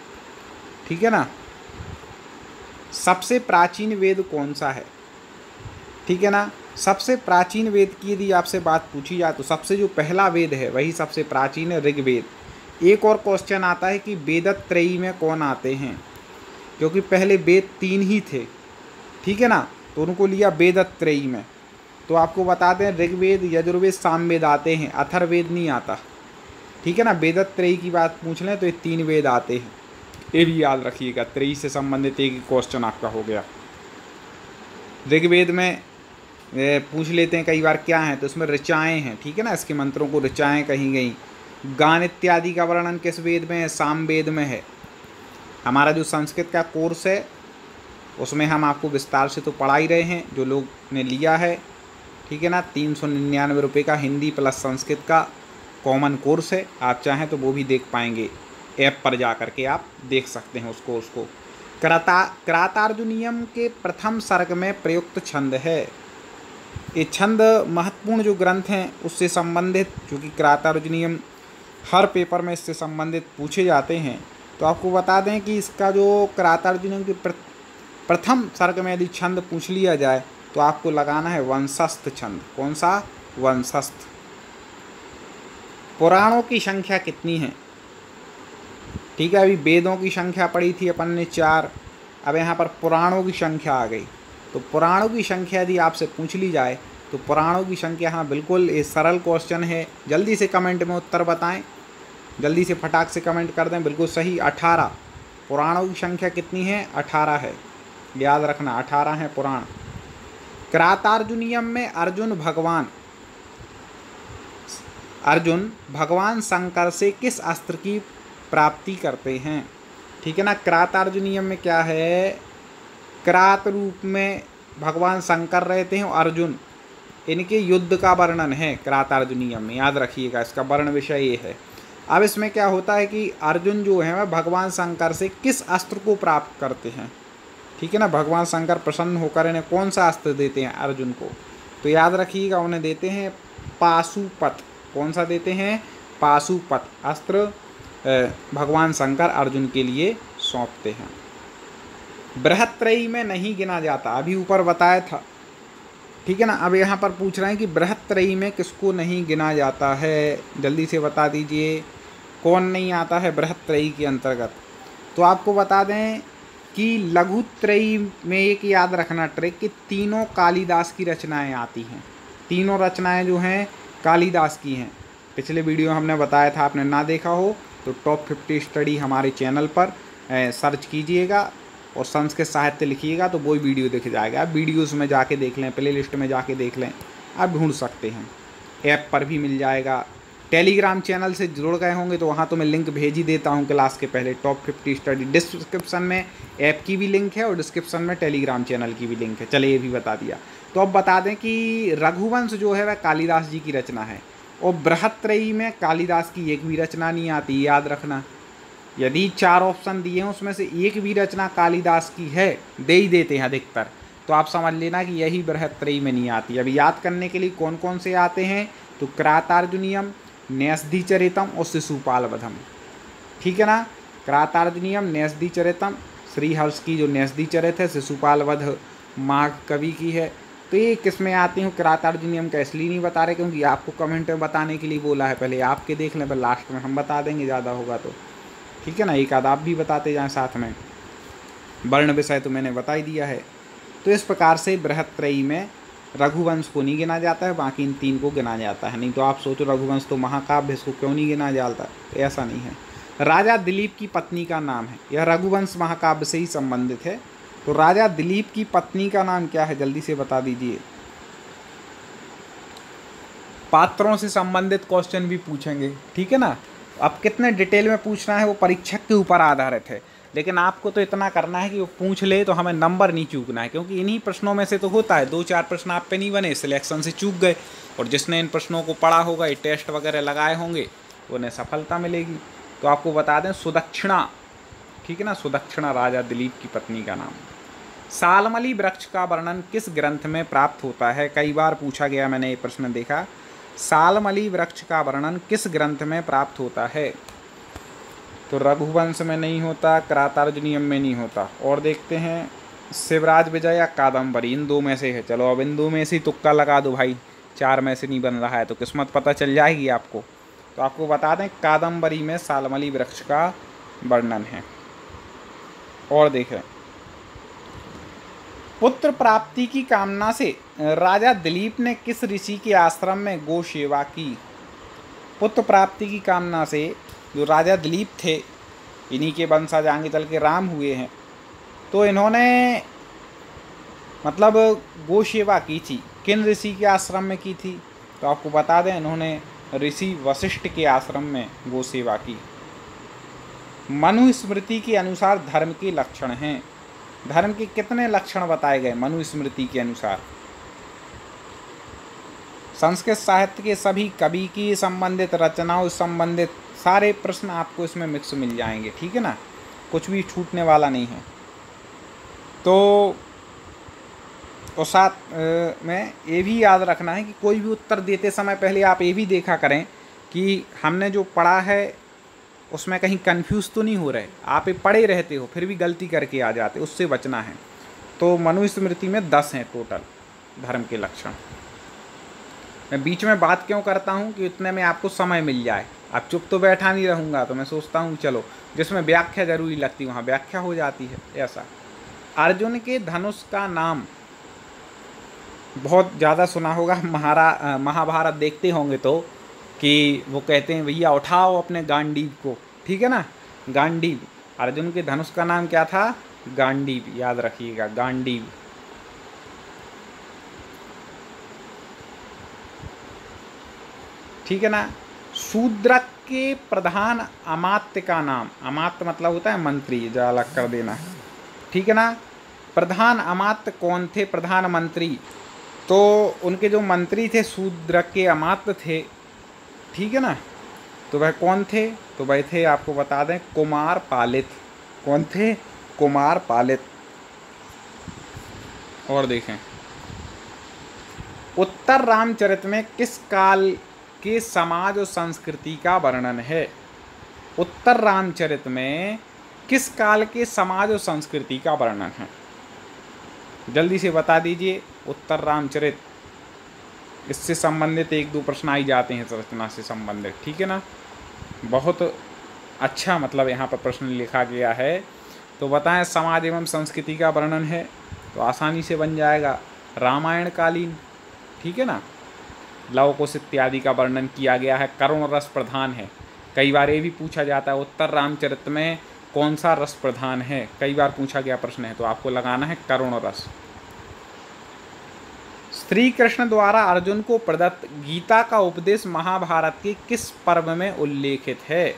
ठीक है ना। सबसे प्राचीन वेद कौन सा है, ठीक है ना। सबसे प्राचीन वेद की यदि आपसे बात पूछी जाए तो सबसे जो पहला वेद है वही सबसे प्राचीन है, ऋग्वेद। एक और क्वेश्चन आता है कि वेदत्रयी में कौन आते हैं, क्योंकि पहले वेद 3 ही थे, ठीक है ना, तो उनको लिया वेदत्रयी में। तो आपको बता दें ऋग्वेद, यजुर्वेद, सामवेद आते हैं, अथर्ववेद नहीं आता, ठीक है ना। वेदत्रयी की बात पूछ लें तो ये 3 वेद आते हैं, ये भी याद रखिएगा। त्रयी से संबंधित एक क्वेश्चन आपका हो गया। ऋग्वेद में पूछ लेते हैं कई बार क्या है, तो उसमें ऋचाएँ हैं, ठीक है ना, इसके मंत्रों को ऋचाएँ कही गई। गान इत्यादि का वर्णन किस वेद में है? सामवेद में है। हमारा जो संस्कृत का कोर्स है उसमें हम आपको विस्तार से तो पढ़ा ही रहे हैं, जो लोग ने लिया है, ठीक है ना। 399 रुपये का हिंदी प्लस संस्कृत का कॉमन कोर्स है, आप चाहें तो वो भी देख पाएंगे, ऐप पर जा कर के आप देख सकते हैं उसको। क्रातार्जुनीयम के प्रथम सर्ग में प्रयुक्त छंद है। ये छंद महत्वपूर्ण जो ग्रंथ हैं उससे संबंधित, क्योंकि क्रातार्जुनीयम हर पेपर में इससे संबंधित पूछे जाते हैं, तो आपको बता दें कि इसका जो क्रातार्जुनीयम के प्रथम सर्ग में यदि छंद पूछ लिया जाए तो आपको लगाना है वंशस्थ छंद। कौन सा? वंशस्थ। पुराणों की संख्या कितनी है? ठीक है, अभी वेदों की संख्या पढ़ी थी अपन ने 4, अब यहाँ पर पुराणों की संख्या आ गई। तो पुराणों की संख्या यदि आपसे पूछ ली जाए तो पुराणों की संख्या, हाँ बिल्कुल ये सरल क्वेश्चन है, जल्दी से कमेंट में उत्तर बताएं, जल्दी से फटाक से कमेंट कर दें। बिल्कुल सही, 18। पुराणों की संख्या कितनी है? 18 है, याद रखना 18 है पुराण। क्रातार्जुनीयम में अर्जुन भगवान शंकर से किस अस्त्र की प्राप्ति करते हैं? ठीक है ना। क्रातार्जुनीयम में क्या है? क्रात रूप में भगवान शंकर रहते हैं और अर्जुन, इनके युद्ध का वर्णन है क्रातार्जुनीयम में, याद रखिएगा, इसका वर्ण विषय ये है। अब इसमें क्या होता है कि अर्जुन जो है वह भगवान शंकर से किस अस्त्र को प्राप्त करते हैं? ठीक है ना, भगवान शंकर प्रसन्न होकर इन्हें कौन सा अस्त्र देते हैं अर्जुन को? तो याद रखिएगा, उन्हें देते हैं पाशुपत। कौन सा देते हैं? पाशुपत अस्त्र भगवान शंकर अर्जुन के लिए सौंपते हैं। बृहत्त्रयी में नहीं गिना जाता, अभी ऊपर बताया था, ठीक है ना। अब यहाँ पर पूछ रहे हैं कि बृहत्त्रयी में किसको नहीं गिना जाता है, जल्दी से बता दीजिए, कौन नहीं आता है बृहत्त्रयी के अंतर्गत? तो आपको बता दें कि लघुत्रयी में एक याद रखना ट्रिक कि तीनों कालिदास की रचनाएं आती हैं। तीनों रचनाएं जो हैं कालिदास की हैं। पिछले वीडियो हमने बताया था, आपने ना देखा हो तो टॉप 50 स्टडी हमारे चैनल पर सर्च कीजिएगा और संस्कृत साहित्य लिखिएगा तो वही वीडियो दिख जाएगा। आप वीडियोस में जाके देख लें, प्ले लिस्ट में जाके देख लें, आप ढूंढ सकते हैं, ऐप पर भी मिल जाएगा। टेलीग्राम चैनल से जुड़ गए होंगे तो वहाँ तो मैं लिंक भेज ही देता हूँ क्लास के पहले, टॉप 50 स्टडी। डिस्क्रिप्शन में ऐप की भी लिंक है और डिस्क्रिप्शन में टेलीग्राम चैनल की भी लिंक है। चलिए ये भी बता दिया। तो अब बता दें कि रघुवंश जो है वह कालिदास जी की रचना है और बृहत्त्रयी में कालिदास की एक भी रचना नहीं आती, याद रखना। यदि 4 ऑप्शन दिए हैं उसमें से एक भी रचना कालिदास की है, दे ही देते हैं अधिकतर, तो आप समझ लेना कि यही बृहत्त्रयी में नहीं आती। अभी याद करने के लिए कौन कौन से आते हैं, तो क्रातार्जुनीयम, न्यसधीचरितम और शिशुपाल वधम। ठीक है ना, क्रातार्जुनीयम, न्यसधीचरितम, श्रीहर्ष की जो न्यसधीचरित है, शिशुपाल वध माघ कवि की है। तो ये किस में आती हूँ? क्रातार्जुनीयम का इसलिए नहीं बता रहे क्योंकि आपको कमेंट में बताने के लिए बोला है, पहले आपके देख लें, फिर लास्ट में हम बता देंगे ज़्यादा होगा तो, ठीक है ना। एक आध आप भी बताते जाएं साथ में, वर्ण विषय तो मैंने बता ही दिया है। तो इस प्रकार से बृहत्त्रयी में रघुवंश को नहीं गिना जाता है, बाकी इन 3 को गिना जाता है। नहीं तो आप सोचो रघुवंश तो महाकाव्य, इसको क्यों नहीं गिना जाता? तो ऐसा नहीं है। राजा दिलीप की पत्नी का नाम है, यह रघुवंश महाकाव्य से ही संबंधित है। तो राजा दिलीप की पत्नी का नाम क्या है, जल्दी से बता दीजिए। पात्रों से संबंधित क्वेश्चन भी पूछेंगे, ठीक है ना। अब कितने डिटेल में पूछना है वो परीक्षक के ऊपर आधारित है, लेकिन आपको तो इतना करना है कि वो पूछ ले तो हमें नंबर नहीं चूकना है, क्योंकि इन्हीं प्रश्नों में से तो होता है 2-4 प्रश्न आप पे नहीं बने, सिलेक्शन से चूक गए, और जिसने इन प्रश्नों को पढ़ा होगा, ये टेस्ट वगैरह लगाए होंगे, उन्हें सफलता मिलेगी। तो आपको बता दें सुदक्षिणा, ठीक है ना, सुदक्षिणा राजा दिलीप की पत्नी का नाम। सालमली वृक्ष का वर्णन किस ग्रंथ में प्राप्त होता है, कई बार पूछा गया, मैंने ये प्रश्न देखा। सालमली वृक्ष का वर्णन किस ग्रंथ में प्राप्त होता है, तो रघुवंश में नहीं होता, करातार्जुनीयम में नहीं होता, और देखते हैं शिवराज विजय या कादम्बरी, इन दो में से है। चलो अब इन दो में से तुक्का लगा दो भाई, 4 में से नहीं बन रहा है तो किस्मत पता चल जाएगी आपको। तो आपको बता दें कादम्बरी में सालमली वृक्ष का वर्णन है। और देखें, पुत्र प्राप्ति की कामना से राजा दिलीप ने किस ऋषि के आश्रम में गो सेवा की। पुत्र प्राप्ति की कामना से जो राजा दिलीप थे, इन्हीं के वंशज आगे चल के राम हुए हैं, तो इन्होंने मतलब गो सेवा की थी। किन ऋषि के आश्रम में की थी, तो आपको बता दें इन्होंने ऋषि वशिष्ठ के आश्रम में गो सेवा की। मनुस्मृति के अनुसार धर्म के लक्षण हैं, धर्म के कितने लक्षण बताए गए मनुस्मृति के अनुसार। संस्कृत साहित्य के सभी कवि की संबंधित रचनाओं संबंधित सारे प्रश्न आपको इसमें मिक्स मिल जाएंगे, ठीक है ना, कुछ भी छूटने वाला नहीं है। तो और साथ में ये भी याद रखना है कि कोई भी उत्तर देते समय पहले आप ये भी देखा करें कि हमने जो पढ़ा है उसमें कहीं कंफ्यूज तो नहीं हो रहे। आप ये पढ़े रहते हो फिर भी गलती करके आ जाते, उससे बचना है। तो मनुस्मृति में 10 हैं टोटल धर्म के लक्षण। मैं बीच में बात क्यों करता हूँ कि इतने में आपको समय मिल जाए। अब चुप तो बैठा नहीं रहूँगा, तो मैं सोचता हूँ चलो जिसमें व्याख्या जरूरी लगती वहाँ व्याख्या हो जाती है। ऐसा अर्जुन के धनुष का नाम बहुत ज़्यादा सुना होगा, महाभारत देखते होंगे तो, कि वो कहते हैं भैया उठाओ अपने गांडीव को, ठीक है ना, गांडीव। अर्जुन के धनुष का नाम क्या था, गांडीव, याद रखिएगा गांडीव। ठीक है ना। शूद्रक के प्रधान अमात्य का नाम, अमात्य मतलब होता है मंत्री, जो अलग कर देना, ठीक है ना। प्रधान अमात्य कौन थे, प्रधानमंत्री, तो उनके जो मंत्री थे शूद्रक के अमात्य थे, ठीक है ना। तो वह कौन थे, तो वह थे आपको बता दें कुमार पालित। कौन थे, कुमार पालित। और देखें उत्तर रामचरित में किस काल के समाज और संस्कृति का वर्णन है। उत्तर रामचरित में किस काल के समाज और संस्कृति का वर्णन है, जल्दी से बता दीजिए। उत्तर रामचरित, इससे संबंधित 1-2 प्रश्न आ ही जाते हैं रचना से संबंधित, ठीक है ना। बहुत अच्छा मतलब यहाँ पर प्रश्न लिखा गया है। तो बताएं समाज एवं संस्कृति का वर्णन है, तो आसानी से बन जाएगा रामायण कालीन, ठीक है ना। लव कुश इत्यादि का वर्णन किया गया है, करुण रस प्रधान है। कई बार ये भी पूछा जाता है उत्तर रामचरित में कौन सा रस प्रधान है, कई बार पूछा गया प्रश्न है, तो आपको लगाना है करुण रस। श्री कृष्ण द्वारा अर्जुन को प्रदत्त गीता का उपदेश महाभारत के किस पर्व में उल्लेखित है,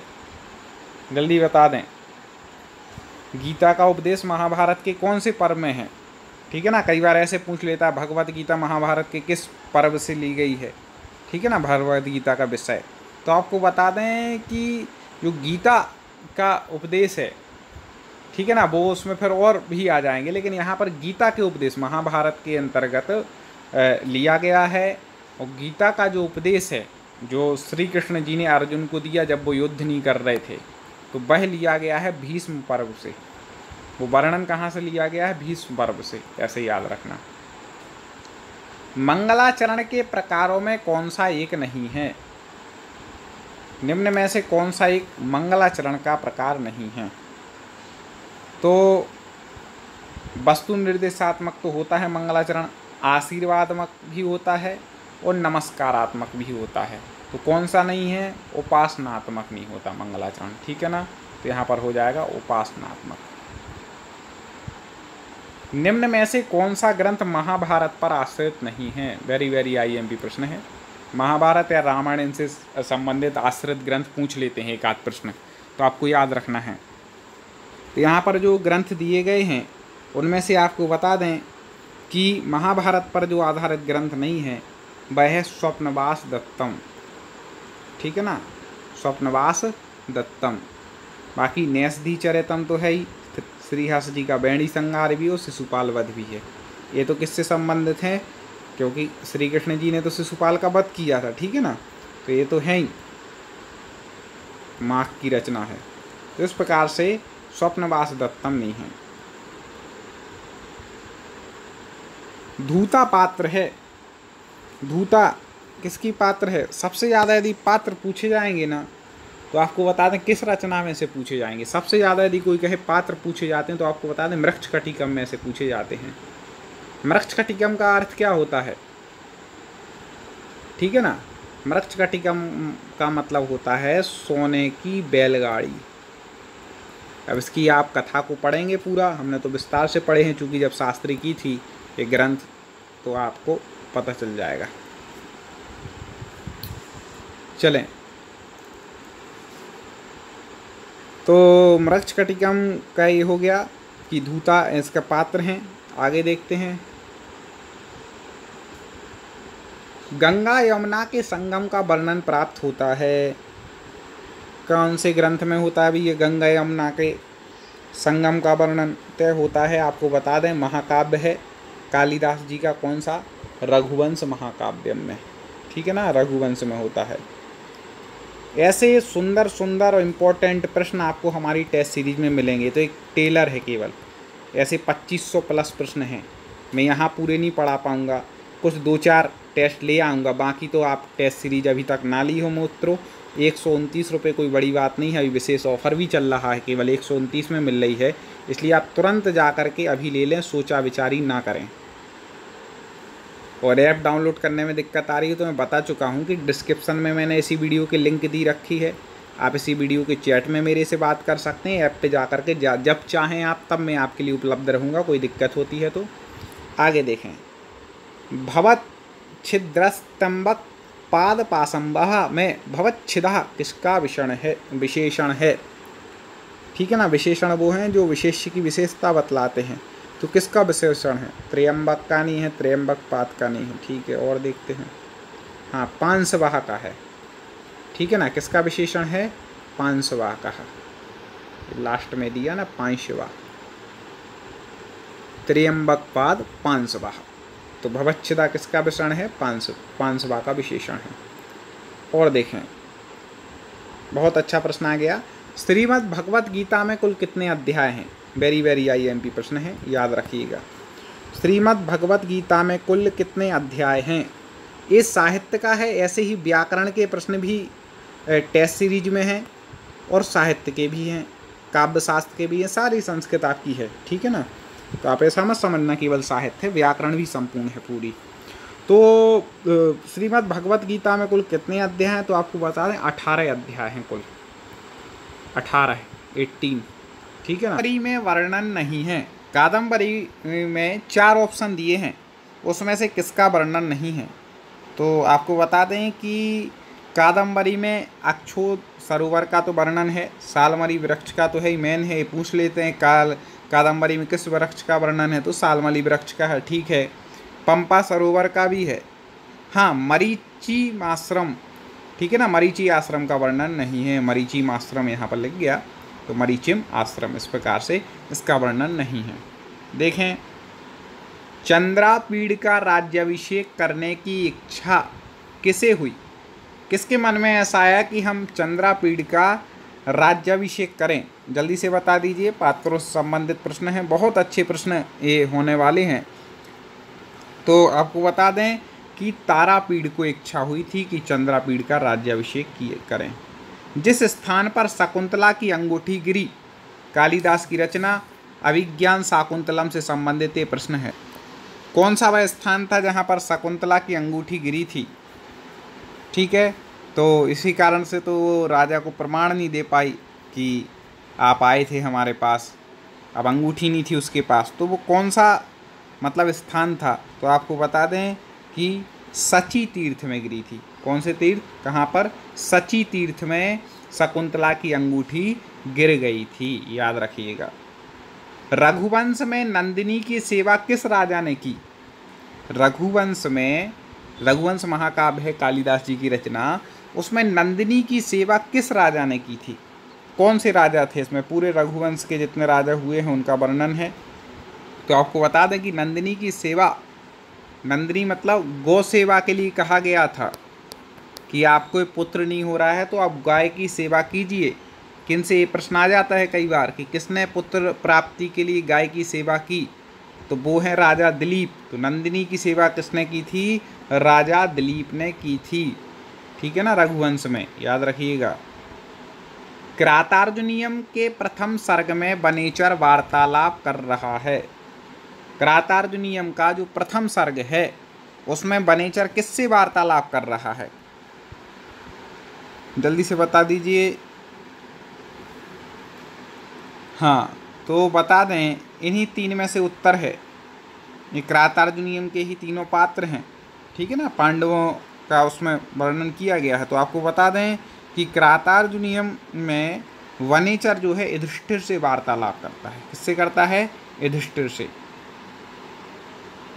जल्दी बता दें। गीता का उपदेश महाभारत के कौन से पर्व में है, ठीक है ना। कई बार ऐसे पूछ लेता है भगवत गीता महाभारत के किस पर्व से ली गई है, ठीक है ना, भगवत गीता का विषय। तो आपको बता दें कि जो गीता का उपदेश है, ठीक है ना, वो उसमें फिर और भी आ जाएंगे, लेकिन यहाँ पर गीता के उपदेश महाभारत के अंतर्गत लिया गया है। और गीता का जो उपदेश है जो श्री कृष्ण जी ने अर्जुन को दिया जब वो युद्ध नहीं कर रहे थे, तो वह लिया गया है भीष्म पर्व से। वो वर्णन कहाँ से लिया गया है, भीष्म पर्व से, ऐसे याद रखना। मंगलाचरण के प्रकारों में कौन सा एक नहीं है, निम्न में से कौन सा एक मंगलाचरण का प्रकार नहीं है। तो वस्तु निर्देशात्मक तो होता है मंगलाचरण, आशीर्वादात्मक भी होता है और नमस्कारात्मक भी होता है। तो कौन सा नहीं है? उपासनात्मक नहीं होता मंगलाचरण, ठीक है ना। तो यहाँ पर हो जाएगा उपासनात्मक। निम्न में से कौन सा ग्रंथ महाभारत पर आश्रित नहीं है? वेरी वेरी आईएमपी प्रश्न है। महाभारत या रामायण इनसे संबंधित आश्रित ग्रंथ पूछ लेते हैं एक आध प्रश्न, तो आपको याद रखना है। तो यहाँ पर जो ग्रंथ दिए गए हैं उनमें से आपको बता दें कि महाभारत पर जो आधारित ग्रंथ नहीं है वह है स्वप्नवास दत्तम, ठीक है ना, स्वप्नवास दत्तम। बाकी न्यासधी चरितम तो है ही, श्रीहर्ष जी का वेणी संहार भी और शिशुपाल वध भी है। ये तो किससे संबंधित है? क्योंकि श्री कृष्ण जी ने तो शिशुपाल का वध किया था, ठीक है ना, तो ये तो है ही, माघ की रचना है। तो इस प्रकार से स्वप्नवास दत्तम नहीं है। धूता पात्र है। धूता किसकी पात्र है? सबसे ज़्यादा यदि पात्र पूछे जाएंगे ना तो आपको बता दें किस रचना में से पूछे जाएंगे। सबसे ज़्यादा यदि कोई कहे पात्र पूछे जाते हैं तो आपको बता दें मृक्षकटिकम में से पूछे जाते हैं। मृक्षकटिकम का अर्थ क्या होता है? ठीक है ना, मृक्षकटिकम का मतलब होता है सोने की बैलगाड़ी। अब इसकी आप कथा को पढ़ेंगे पूरा, हमने तो विस्तार से पढ़े हैं चूँकि जब शास्त्री की थी ये ग्रंथ, तो आपको पता चल जाएगा। चलें, तो मृक्षकटिकम का ये हो गया कि धूता इसका पात्र हैं। आगे देखते हैं। गंगा यमुना के संगम का वर्णन प्राप्त होता है। कौन से ग्रंथ में होता है भी ये गंगा यमुना के संगम का वर्णन तय होता है? आपको बता दें महाकाव्य है कालिदास जी का, कौन सा? रघुवंश महाकाव्यम में, ठीक है ना, रघुवंश में होता है। ऐसे सुंदर सुंदर और इम्पोर्टेंट प्रश्न आपको हमारी टेस्ट सीरीज में मिलेंगे। तो एक टेलर है केवल, ऐसे 2500 प्लस प्रश्न हैं। मैं यहाँ पूरे नहीं पढ़ा पाऊँगा, कुछ 2-4 टेस्ट ले आऊँगा, बाकी तो आप टेस्ट सीरीज अभी तक ना ली हो मित्रों। 129 रुपये कोई बड़ी बात नहीं है, अभी विशेष ऑफर भी चल रहा है, केवल 129 में मिल रही है, इसलिए आप तुरंत जा कर के अभी ले लें, सोचा विचारी ना करें। और ऐप डाउनलोड करने में दिक्कत आ रही है तो मैं बता चुका हूँ कि डिस्क्रिप्शन में मैंने इसी वीडियो की लिंक दी रखी है। आप इसी वीडियो के चैट में मेरे से बात कर सकते हैं। ऐप पे जा कर के जब चाहें आप, तब मैं आपके लिए उपलब्ध रहूँगा, कोई दिक्कत होती है तो। आगे देखें। भवत छिद्रस्तंभक पाद पासंबह में भवच्छिदा किसका विशेषण है? ठीक है ना, विशेषण वो हैं जो विशेष्य की विशेषता बतलाते हैं। तो किसका विशेषण है? त्र्यंबक का नहीं है, त्र्यंबक पाद का नहीं है, ठीक है। और देखते हैं, हाँ पांसवाह का है, ठीक है ना। किसका विशेषण है? पांसवाह का है, लास्ट में दिया ना पांसवाह, त्र्यंबक पाद पांसवाह। तो भवच्छिदा किसका विशेषण है? पांसवाह का विशेषण है। और देखें, बहुत अच्छा प्रश्न आ गया। श्रीमद् भगवत गीता में कुल कितने अध्याय हैं? वेरी वेरी आईएमपी प्रश्न है, याद रखिएगा। श्रीमद् भगवत गीता में कुल कितने अध्याय हैं? ये साहित्य का है, ऐसे ही व्याकरण के प्रश्न भी टेस्ट सीरीज में हैं और साहित्य के भी हैं, काव्य शास्त्र के भी हैं, सारी संस्कृत आपकी है, ठीक है ना। तो आप ऐसा मत समझना केवल साहित्य, व्याकरण भी संपूर्ण है पूरी। तो श्रीमद् भगवत गीता में कुल कितने अध्याय हैं? तो आपको बता दें 18 अध्याय हैं कुल, 18 ठीक है ना। कादम्बरी में वर्णन नहीं है। कादम्बरी में 4 ऑप्शन दिए हैं, उसमें से किसका वर्णन नहीं है? तो आपको बता दें कि कादम्बरी में अक्षोद सरोवर का तो वर्णन है, सालमली वृक्ष का तो है ही, मेन है, पूछ लेते हैं कादम्बरी में किस वृक्ष का वर्णन है, तो सालमली वृक्ष का है, ठीक है। पंपा सरोवर का भी है, हाँ मरीचि आश्रम, ठीक है ना, मरीचि आश्रम का वर्णन नहीं है, मरीचि आश्रम यहाँ पर लिख गया, तो मरीचिम आश्रम, इस प्रकार से इसका वर्णन नहीं है। देखें, चंद्रापीड़ का राज्याभिषेक करने की इच्छा किसे हुई? किसके मन में ऐसा आया कि हम चंद्रापीड़ का राज्याभिषेक करें? जल्दी से बता दीजिए, पात्रों से संबंधित प्रश्न हैं, बहुत अच्छे प्रश्न ये होने वाले हैं। तो आपको बता दें कि तारापीड़ को इच्छा हुई थी कि चंद्रापीड़ का राज्याभिषेक करें। जिस स्थान पर शकुंतला की अंगूठी गिरी, कालिदास की रचना अभिज्ञान शाकुंतलम से संबंधित ये प्रश्न है। कौन सा वह स्थान था जहाँ पर शकुंतला की अंगूठी गिरी थी? ठीक है, तो इसी कारण से तो वो राजा को प्रमाण नहीं दे पाई कि आप आए थे हमारे पास, अब अंगूठी नहीं थी उसके पास। तो वो कौन सा मतलब स्थान था, तो आपको बता दें कि सची तीर्थ में गिरी थी। कौन से तीर्थ, कहाँ पर, सची तीर्थ में शकुंतला की अंगूठी गिर गई थी, याद रखिएगा। रघुवंश में नंदिनी की सेवा किस राजा ने की? रघुवंश में, रघुवंश महाकाव्य है कालिदास जी की रचना, उसमें नंदिनी की सेवा किस राजा ने की थी? कौन से राजा थे इसमें? पूरे रघुवंश के जितने राजा हुए हैं उनका वर्णन है। तो आपको बता दें कि नंदिनी की सेवा, नंदिनी मतलब गौ सेवा के लिए कहा गया था कि आपको पुत्र नहीं हो रहा है तो आप गाय की सेवा कीजिए। किन से ये प्रश्न आ जाता है कई बार कि किसने पुत्र प्राप्ति के लिए गाय की सेवा की, तो वो है राजा दिलीप। तो नंदिनी की सेवा किसने की थी? राजा दिलीप ने की थी, ठीक है ना, रघुवंश में, याद रखिएगा। कृतार्जुनीयम के प्रथम सर्ग में वनेचर वार्तालाप कर रहा है। कृतार्जुनीयम का जो प्रथम सर्ग है उसमें वनेचर किससे वार्तालाप कर रहा है? जल्दी से बता दीजिए। हाँ, तो बता दें, इन्हीं तीन में से उत्तर है। ये कृतार्जुनीयम के ही तीनों पात्र हैं, ठीक है ना, पांडवों का उसमें वर्णन किया गया है। तो आपको बता दें कि कृतार्जुनीयम में वनेचर जो है युधिष्ठिर से वार्तालाप करता है। किससे करता है? युधिष्ठिर से।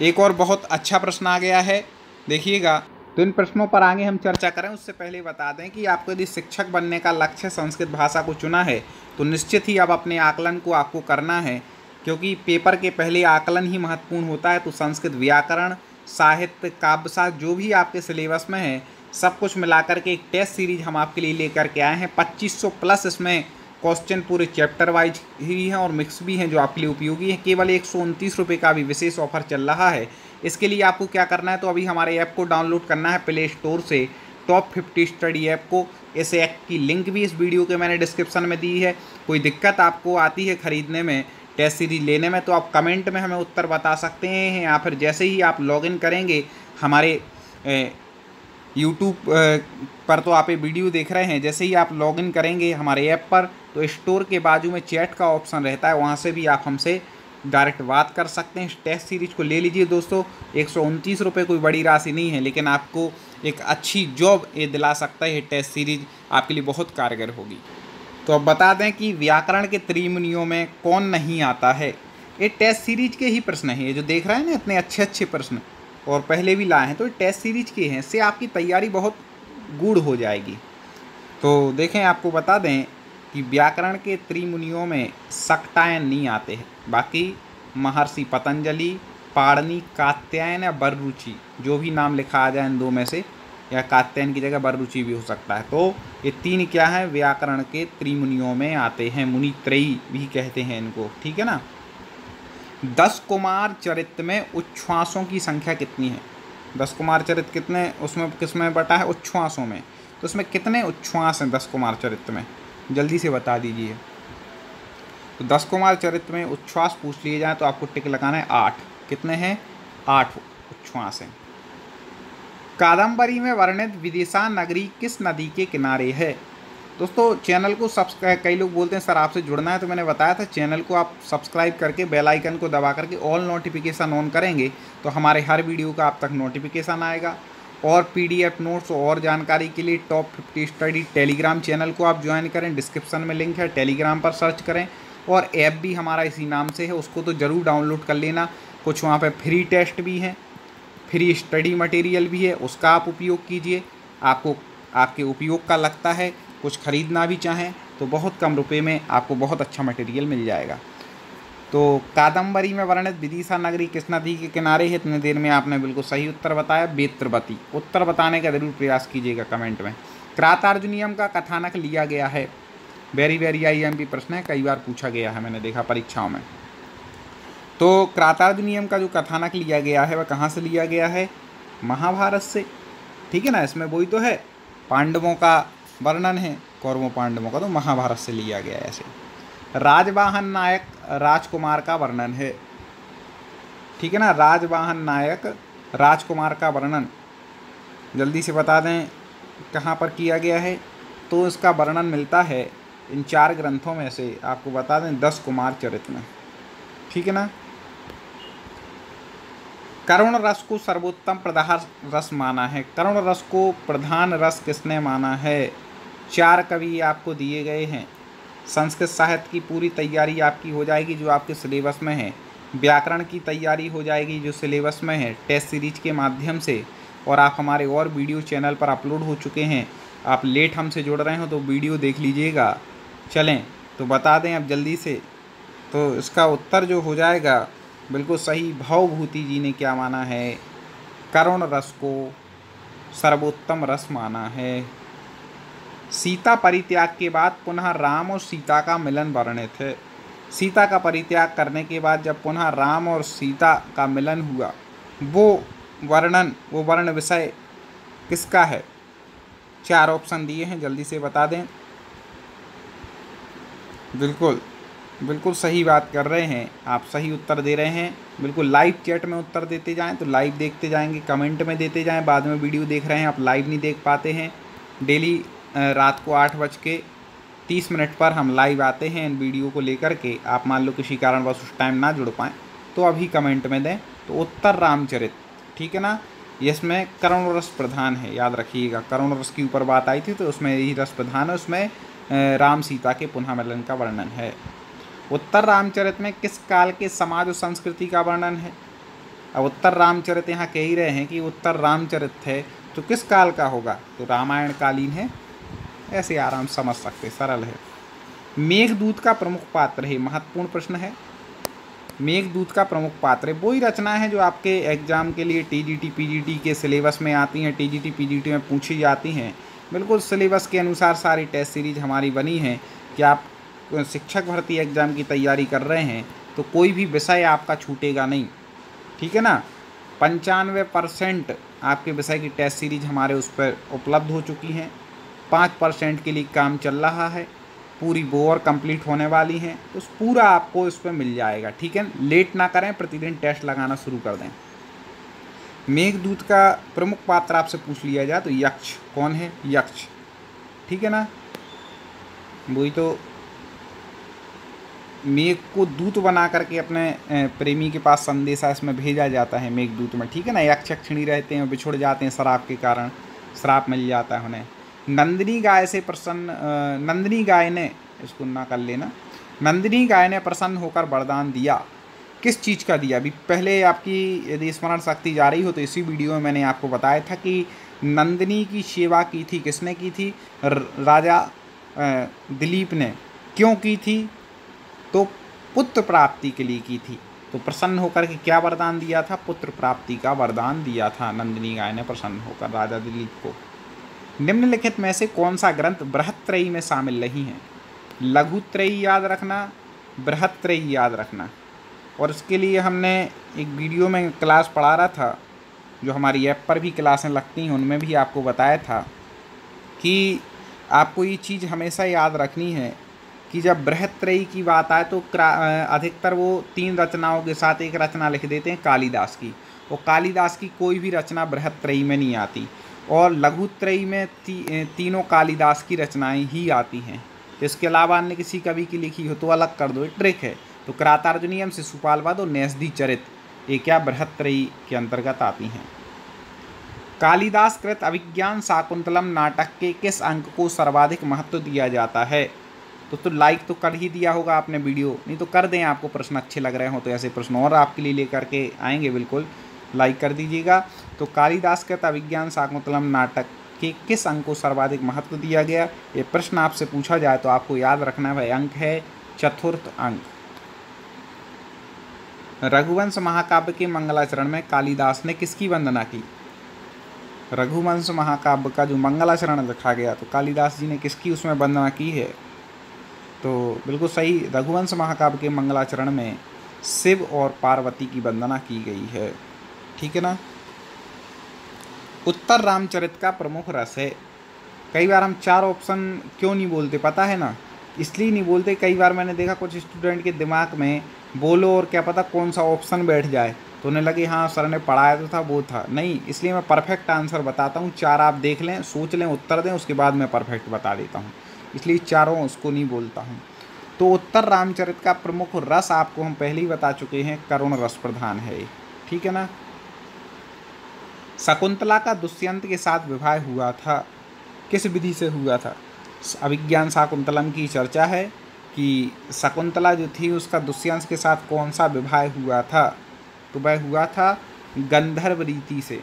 एक और बहुत अच्छा प्रश्न आ गया है, देखिएगा। तो इन प्रश्नों पर आगे हम चर्चा करें उससे पहले बता दें कि आपको यदि शिक्षक बनने का लक्ष्य संस्कृत भाषा को चुना है तो निश्चित ही अब अपने आकलन को आपको करना है, क्योंकि पेपर के पहले आकलन ही महत्वपूर्ण होता है। तो संस्कृत व्याकरण, साहित्य, काव्यशास्त्र जो भी आपके सिलेबस में है सब कुछ मिलाकर के एक टेस्ट सीरीज हम आपके लिए लेकर के आए हैं। 2500 प्लस इसमें क्वेश्चन पूरे चैप्टर वाइज ही हैं और मिक्स भी हैं जो आपके लिए उपयोगी है। केवल 129 रुपये का भी विशेष ऑफर चल रहा है। इसके लिए आपको क्या करना है, तो अभी हमारे ऐप को डाउनलोड करना है प्ले स्टोर से, टॉप 50 स्टडी ऐप को। इस ऐप की लिंक भी इस वीडियो के मैंने डिस्क्रिप्शन में दी है। कोई दिक्कत आपको आती है ख़रीदने में, टेस्ट सीरीज लेने में, तो आप कमेंट में हमें उत्तर बता सकते हैं, या फिर जैसे ही आप लॉगिन करेंगे हमारे यूट्यूब पर तो आप ये वीडियो देख रहे हैं, जैसे ही आप लॉगिन करेंगे हमारे ऐप पर तो स्टोर के बाजू में चैट का ऑप्शन रहता है, वहाँ से भी आप हमसे डायरेक्ट बात कर सकते हैं। इस टेस्ट सीरीज को ले लीजिए दोस्तों। 129 रुपये कोई बड़ी राशि नहीं है, लेकिन आपको एक अच्छी जॉब ये दिला सकता है। ये टेस्ट सीरीज आपके लिए बहुत कारगर होगी। तो अब बता दें कि व्याकरण के त्रिमुनियों में कौन नहीं आता है। ये टेस्ट सीरीज के ही प्रश्न हैं, ये जो देख रहे हैं ना इतने अच्छे अच्छे प्रश्न, और पहले भी लाए हैं, तो टेस्ट सीरीज के हैं। इससे आपकी तैयारी बहुत गूढ़ हो जाएगी। तो देखें, आपको बता दें कि व्याकरण के त्रिमुनियों में शाक्टायन नहीं आते हैं। बाकी महर्षि पतंजलि, पाणिनि, कात्यायन या बररुचि, जो भी नाम लिखा आ जाए इन दो में से, या कात्यायन की जगह बररुचि भी हो सकता है। तो ये तीन क्या है, व्याकरण के त्रिमुनियों में आते हैं। मुनित्रयी भी कहते हैं इनको, ठीक है ना। 10 कुमार चरित्र में उच्छ्वासों की संख्या कितनी है? 10 कुमार चरित्र कितने, उसमें किसमें बटा है? उच्छ्वासों में। तो उसमें कितने उच्छ्वास हैं 10 कुमार चरित्र में? जल्दी से बता दीजिए। तो 10 कुमार चरित्र में उच्छ्वास पूछ लिए जाए तो आपको टिक लगाना है 8। कितने हैं? 8 उच्छ्वास हैं। कादम्बरी में वर्णित विदिशा नगरी किस नदी के किनारे है? दोस्तों चैनल को सब्सक्राइब, कई लोग बोलते हैं सर आपसे जुड़ना है, तो मैंने बताया था चैनल को आप सब्सक्राइब करके बेल आइकन को दबा करके ऑल नोटिफिकेशन ऑन करेंगे तो हमारे हर वीडियो का आप तक नोटिफिकेशन आएगा। और पीडीएफ नोट्स और जानकारी के लिए टॉप 50 स्टडी टेलीग्राम चैनल को आप ज्वाइन करें, डिस्क्रिप्शन में लिंक है, टेलीग्राम पर सर्च करें। और ऐप भी हमारा इसी नाम से है, उसको तो ज़रूर डाउनलोड कर लेना। कुछ वहाँ पे फ्री टेस्ट भी हैं, फ्री स्टडी मटेरियल भी है, उसका आप उपयोग कीजिए। आपको आपके उपयोग का लगता है, कुछ ख़रीदना भी चाहें तो बहुत कम रुपए में आपको बहुत अच्छा मटेरियल मिल जाएगा। तो कादम्बरी में वर्णित विदिशा नगरी किस नदी के किनारे है? इतने देर में आपने बिल्कुल सही उत्तर बताया, बेत्रवती। उत्तर बताने का जरूर प्रयास कीजिएगा कमेंट में। कृतार्जुनीयम का कथानक लिया गया है। वेरी वेरी आईएमपी प्रश्न है, कई बार पूछा गया है, मैंने देखा परीक्षाओं में। तो कृतार्जुनीयम का जो कथानक लिया गया है वह कहाँ से लिया गया है? महाभारत से, ठीक है ना। इसमें वही तो है, पांडवों का वर्णन है, कौरवों पांडवों का, तो महाभारत से लिया गया है। ऐसे राजवाहन नायक राजकुमार का वर्णन है, ठीक है ना। राजवाहन नायक राजकुमार का वर्णन जल्दी से बता दें कहाँ पर किया गया है, तो इसका वर्णन मिलता है इन 4 ग्रंथों में से। आपको बता दें 10 कुमार चरित में, ठीक है ना। करुण रस को सर्वोत्तम प्रधान रस माना है। करुण रस को प्रधान रस किसने माना है? 4 कवि आपको दिए गए हैं। संस्कृत साहित्य की पूरी तैयारी आपकी हो जाएगी जो आपके सिलेबस में है। व्याकरण की तैयारी हो जाएगी जो सिलेबस में है टेस्ट सीरीज के माध्यम से। और आप हमारे और वीडियो चैनल पर अपलोड हो चुके हैं। आप लेट हमसे जुड़ रहे हो तो वीडियो देख लीजिएगा। चलें तो बता दें अब जल्दी से, तो इसका उत्तर जो हो जाएगा बिल्कुल सही, भवभूति जी ने क्या माना है? करुण रस को सर्वोत्तम रस माना है। सीता परित्याग के बाद पुनः राम और सीता का मिलन वर्णित है। सीता का परित्याग करने के बाद जब पुनः राम और सीता का मिलन हुआ, वो वर्ण विषय किसका है? 4 ऑप्शन दिए हैं, जल्दी से बता दें। बिल्कुल सही बात कर रहे हैं आप, सही उत्तर दे रहे हैं। बिल्कुल लाइव चैट में उत्तर देते जाएं तो लाइव देखते जाएंगे, कमेंट में देते जाएं। बाद में वीडियो देख रहे हैं आप लाइव नहीं देख पाते हैं। डेली रात को 8:30 पर हम लाइव आते हैं इन वीडियो को लेकर के। आप मान लो किसी कारणवश उस टाइम ना जुड़ पाएँ तो अभी कमेंट में दें। तो उत्तर रामचरित, ठीक है ना। इसमें करुण रस प्रधान है, याद रखिएगा। करुण रस की ऊपर बात आई थी तो उसमें यही रस प्रधान है, उसमें राम सीता के पुनः मिलन का वर्णन है। उत्तर रामचरित में किस काल के समाज और संस्कृति का वर्णन है? अब उत्तर रामचरित यहाँ कह ही रहे हैं कि उत्तर रामचरित है, तो किस काल का होगा? तो रामायण कालीन है, ऐसे आराम समझ सकते, सरल है। मेघदूत का प्रमुख पात्र है, महत्वपूर्ण प्रश्न है। मेघदूत का प्रमुख पात्र है, वही रचना है जो आपके एग्जाम के लिए टीजीटी पीजीटी के सिलेबस में आती हैं, टीजीटी पीजीटी में पूछी जाती हैं। बिल्कुल सिलेबस के अनुसार सारी टेस्ट सीरीज हमारी बनी है कि आप शिक्षक भर्ती एग्ज़ाम की तैयारी कर रहे हैं तो कोई भी विषय आपका छूटेगा नहीं, ठीक है ना। 95% आपके विषय की टेस्ट सीरीज हमारे उस पर उपलब्ध हो चुकी हैं। 5% के लिए काम चल रहा है, पूरी वो और कंप्लीट होने वाली हैं, तो पूरा आपको इस पर मिल जाएगा, ठीक है। लेट ना करें, प्रतिदिन टेस्ट लगाना शुरू कर दें। मेघदूत का प्रमुख पात्र आपसे पूछ लिया जाए तो यक्ष, कौन है? यक्ष, ठीक है ना। वही तो मेघ को दूत बना करके अपने प्रेमी के पास संदेशा इसमें भेजा जाता है मेघदूत में, ठीक है ना। यक्ष यक्षिणी रहते हैं, बिछुड़ जाते हैं शराब के कारण, श्राप मिल जाता है उन्हें। नंदिनी गाय से प्रसन्न, नंदिनी गाय ने, इसको ना कर लेना, नंदिनी गाय ने प्रसन्न होकर वरदान दिया। किस चीज़ का दिया? अभी पहले आपकी यदि स्मरण शक्ति जा रही हो तो इसी वीडियो में मैंने आपको बताया था कि नंदिनी की सेवा की थी, किसने की थी? राजा दिलीप ने। क्यों की थी? तो पुत्र प्राप्ति के लिए की थी। तो प्रसन्न होकर के क्या वरदान दिया था? पुत्र प्राप्ति का वरदान दिया था नंदिनी गाय ने प्रसन्न होकर राजा दिलीप को। निम्नलिखित में से कौन सा ग्रंथ बृहत्त्रयी में शामिल नहीं है? लघुत्रयी याद रखना, बृहत्त्रयी याद रखना। और इसके लिए हमने एक वीडियो में क्लास पढ़ा रहा था, जो हमारी ऐप पर भी क्लासें लगती हैं, उनमें भी आपको बताया था कि आपको ये चीज़ हमेशा याद रखनी है कि जब बृहत्त्रयी की बात आए तो अधिकतर वो 3 रचनाओं के साथ एक रचना लिख देते हैं कालिदास की, और कालिदास की कोई भी रचना बृहत्त्रयी में नहीं आती। और लघुत्रयी में तीनों कालिदास की रचनाएं ही आती हैं। तो इसके अलावा अन्य किसी कवि की लिखी हो तो अलग कर दो, ट्रिक है। तो किरातार्जुनीयम, शिशुपालवध और न्यासधी चरित, ये क्या बृहत्त्रयी के अंतर्गत आती हैं। कालिदास कृत अभिज्ञान शाकुंतलम नाटक के किस अंक को सर्वाधिक महत्व दिया जाता है? तो लाइक तो कर ही दिया होगा आपने वीडियो, नहीं तो कर दें। आपको प्रश्न अच्छे लग रहे हो तो ऐसे प्रश्न और आपके लिए लेकर के आएंगे, बिल्कुल लाइक कर दीजिएगा। तो कालिदास कृत अभिज्ञान शाकुंतलम नाटक के किस अंक को सर्वाधिक महत्व दिया गया? ये प्रश्न आपसे पूछा जाए तो आपको याद रखना है, अंक है 4th अंक। रघुवंश महाकाव्य के मंगलाचरण में कालिदास ने किसकी वंदना की? रघुवंश महाकाव्य का जो मंगलाचरण लिखा गया तो कालिदास जी ने किसकी उसमें वंदना की है? तो बिल्कुल सही, रघुवंश महाकाव्य के मंगलाचरण में शिव और पार्वती की वंदना की गई है, ठीक है ना। उत्तर रामचरित का प्रमुख रस है। कई बार हम 4 ऑप्शन क्यों नहीं बोलते पता है ना? इसलिए नहीं बोलते, कई बार मैंने देखा कुछ स्टूडेंट के दिमाग में बोलो और क्या पता कौन सा ऑप्शन बैठ जाए तो उन्हें लगे हाँ सर ने पढ़ाया तो था वो था। नहीं, इसलिए मैं परफेक्ट आंसर बताता हूँ। 4 आप देख लें, सोच लें, उत्तर दें, उसके बाद मैं परफेक्ट बता देता हूँ, इसलिए चारों उसको नहीं बोलता हूँ। तो उत्तर रामचरित का प्रमुख रस आपको हम पहले ही बता चुके हैं, करुण रस प्रधान है ये, ठीक है ना। शकुंतला का दुष्यंत के साथ विवाह हुआ था, किस विधि से हुआ था? अभिज्ञान शाकुंतलम की चर्चा है कि शकुंतला जो थी उसका दुष्यंत के साथ कौन सा विवाह हुआ था, तो वह हुआ था गंधर्व रीति से,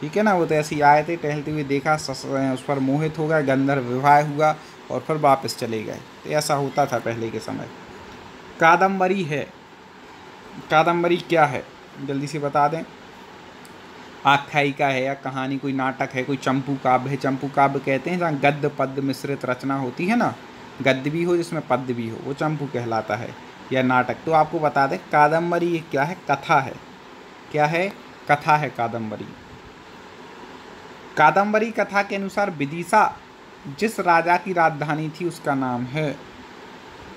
ठीक है ना। वो तो ऐसे ही आए थे, टहलते हुए देखा, उस पर मोहित हो गए, गंधर्व विवाह हुआ और फिर वापस चले गए। तो ऐसा होता था पहले के समय। कादम्बरी है, कादम्बरी क्या है जल्दी से बता दें। आख्यायिका है या कहानी, कोई नाटक है, कोई चंपू काव्य है। चंपू काव्य कहते हैं जहाँ गद्य पद्य मिश्रित रचना होती है ना, गद्य भी हो जिसमें पद्य भी हो, वो चंपू कहलाता है, या नाटक। तो आपको बता दें कादम्बरी ये क्या है, कथा है। क्या है? कथा है कादम्बरी। कादम्बरी कथा के अनुसार विदिशा जिस राजा की राजधानी थी उसका नाम है।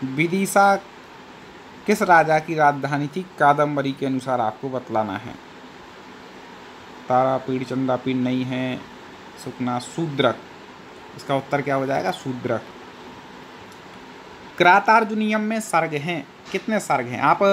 विदिशा किस राजा की राजधानी थी कादम्बरी के अनुसार आपको बतलाना है। तारापीठ, चंदापीठ नहीं है, सुकना, शूद्रक। इसका उत्तर क्या हो जाएगा? शूद्रक। कृतार्जुनीयम में सर्ग हैं, कितने सर्ग हैं? आप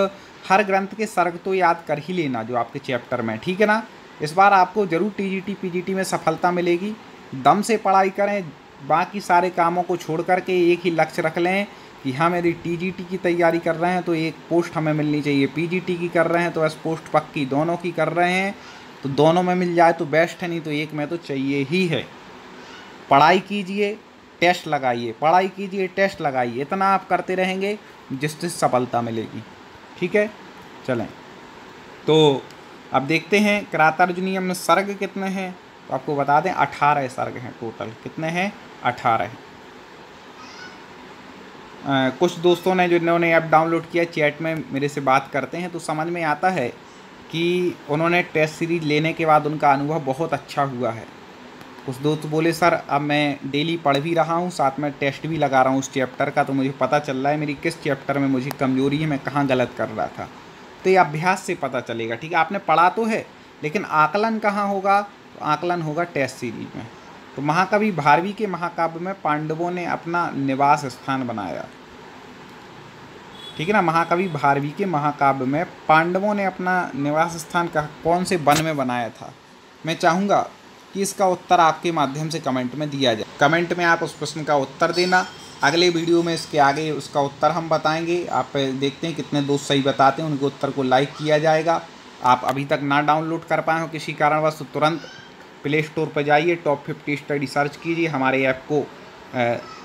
हर ग्रंथ के सर्ग तो याद कर ही लेना जो आपके चैप्टर में, ठीक है ना। इस बार आपको जरूर टीजीटी पीजीटी में सफलता मिलेगी। दम से पढ़ाई करें, बाकी सारे कामों को छोड़ करके एक ही लक्ष्य रख लें कि हम यदि टीजीटी की तैयारी कर रहे हैं तो एक पोस्ट हमें मिलनी चाहिए, पीजीटी की कर रहे हैं तो बस पोस्ट पक्की, दोनों की कर रहे हैं तो दोनों में मिल जाए तो बेस्ट है, नहीं तो एक में तो चाहिए ही है। पढ़ाई कीजिए, टेस्ट लगाइए, पढ़ाई कीजिए, टेस्ट लगाइए, इतना आप करते रहेंगे जिससे सफलता मिलेगी, ठीक है। चलें तो अब देखते हैं कृतार्जुनीयम में सर्ग कितने हैं। तो आपको बता दें 18 सर्ग हैं टोटल। कितने हैं? 18। कुछ दोस्तों ने जिन्होंने ऐप डाउनलोड किया चैट में मेरे से बात करते हैं तो समझ में आता है कि उन्होंने टेस्ट सीरीज लेने के बाद उनका अनुभव बहुत अच्छा हुआ है। कुछ दोस्त बोले सर अब मैं डेली पढ़ भी रहा हूँ, साथ में टेस्ट भी लगा रहा हूँ उस चैप्टर का, तो मुझे पता चल रहा है मेरी किस चैप्टर में मुझे कमजोरी है, मैं कहाँ गलत कर रहा था। तो ये अभ्यास से पता चलेगा, ठीक है। आपने पढ़ा तो है लेकिन आकलन कहाँ होगा? तो आकलन होगा टेस्ट सीरीज में। तो महाकवि भारवी के महाकाव्य में पांडवों ने अपना निवास स्थान बनाया, ठीक है ना। महाकवि भारवी के महाकाव्य में पांडवों ने अपना निवास स्थान कौन से वन में बनाया था? मैं चाहूँगा कि इसका उत्तर आपके माध्यम से कमेंट में दिया जाए। कमेंट में आप उस प्रश्न का उत्तर देना। अगले वीडियो में इसके आगे उसका उत्तर हम बताएंगे। आप देखते हैं कितने दोस्त सही बताते हैं, उनके उत्तर को लाइक किया जाएगा। आप अभी तक ना डाउनलोड कर पाए हो किसी कारणवश तो तुरंत प्ले स्टोर पर जाइए, टॉप 50 स्टडी सर्च कीजिए, हमारे ऐप को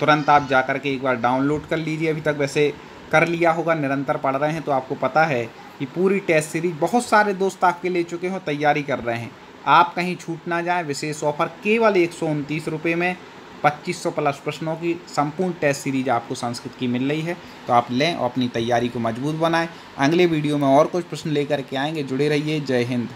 तुरंत आप जा कर के एक बार डाउनलोड कर लीजिए। अभी तक वैसे कर लिया होगा, निरंतर पढ़ रहे हैं तो आपको पता है कि पूरी टेस्ट सीरीज बहुत सारे दोस्त आपके ले चुके हो, तैयारी कर रहे हैं। आप कहीं छूट ना जाए, विशेष ऑफर केवल 129 रुपये में 2500 प्लस प्रश्नों की संपूर्ण टेस्ट सीरीज आपको संस्कृत की मिल रही है। तो आप लें और अपनी तैयारी को मजबूत बनाएं। अगले वीडियो में और कुछ प्रश्न लेकर के आएंगे, जुड़े रहिए। जय हिंद।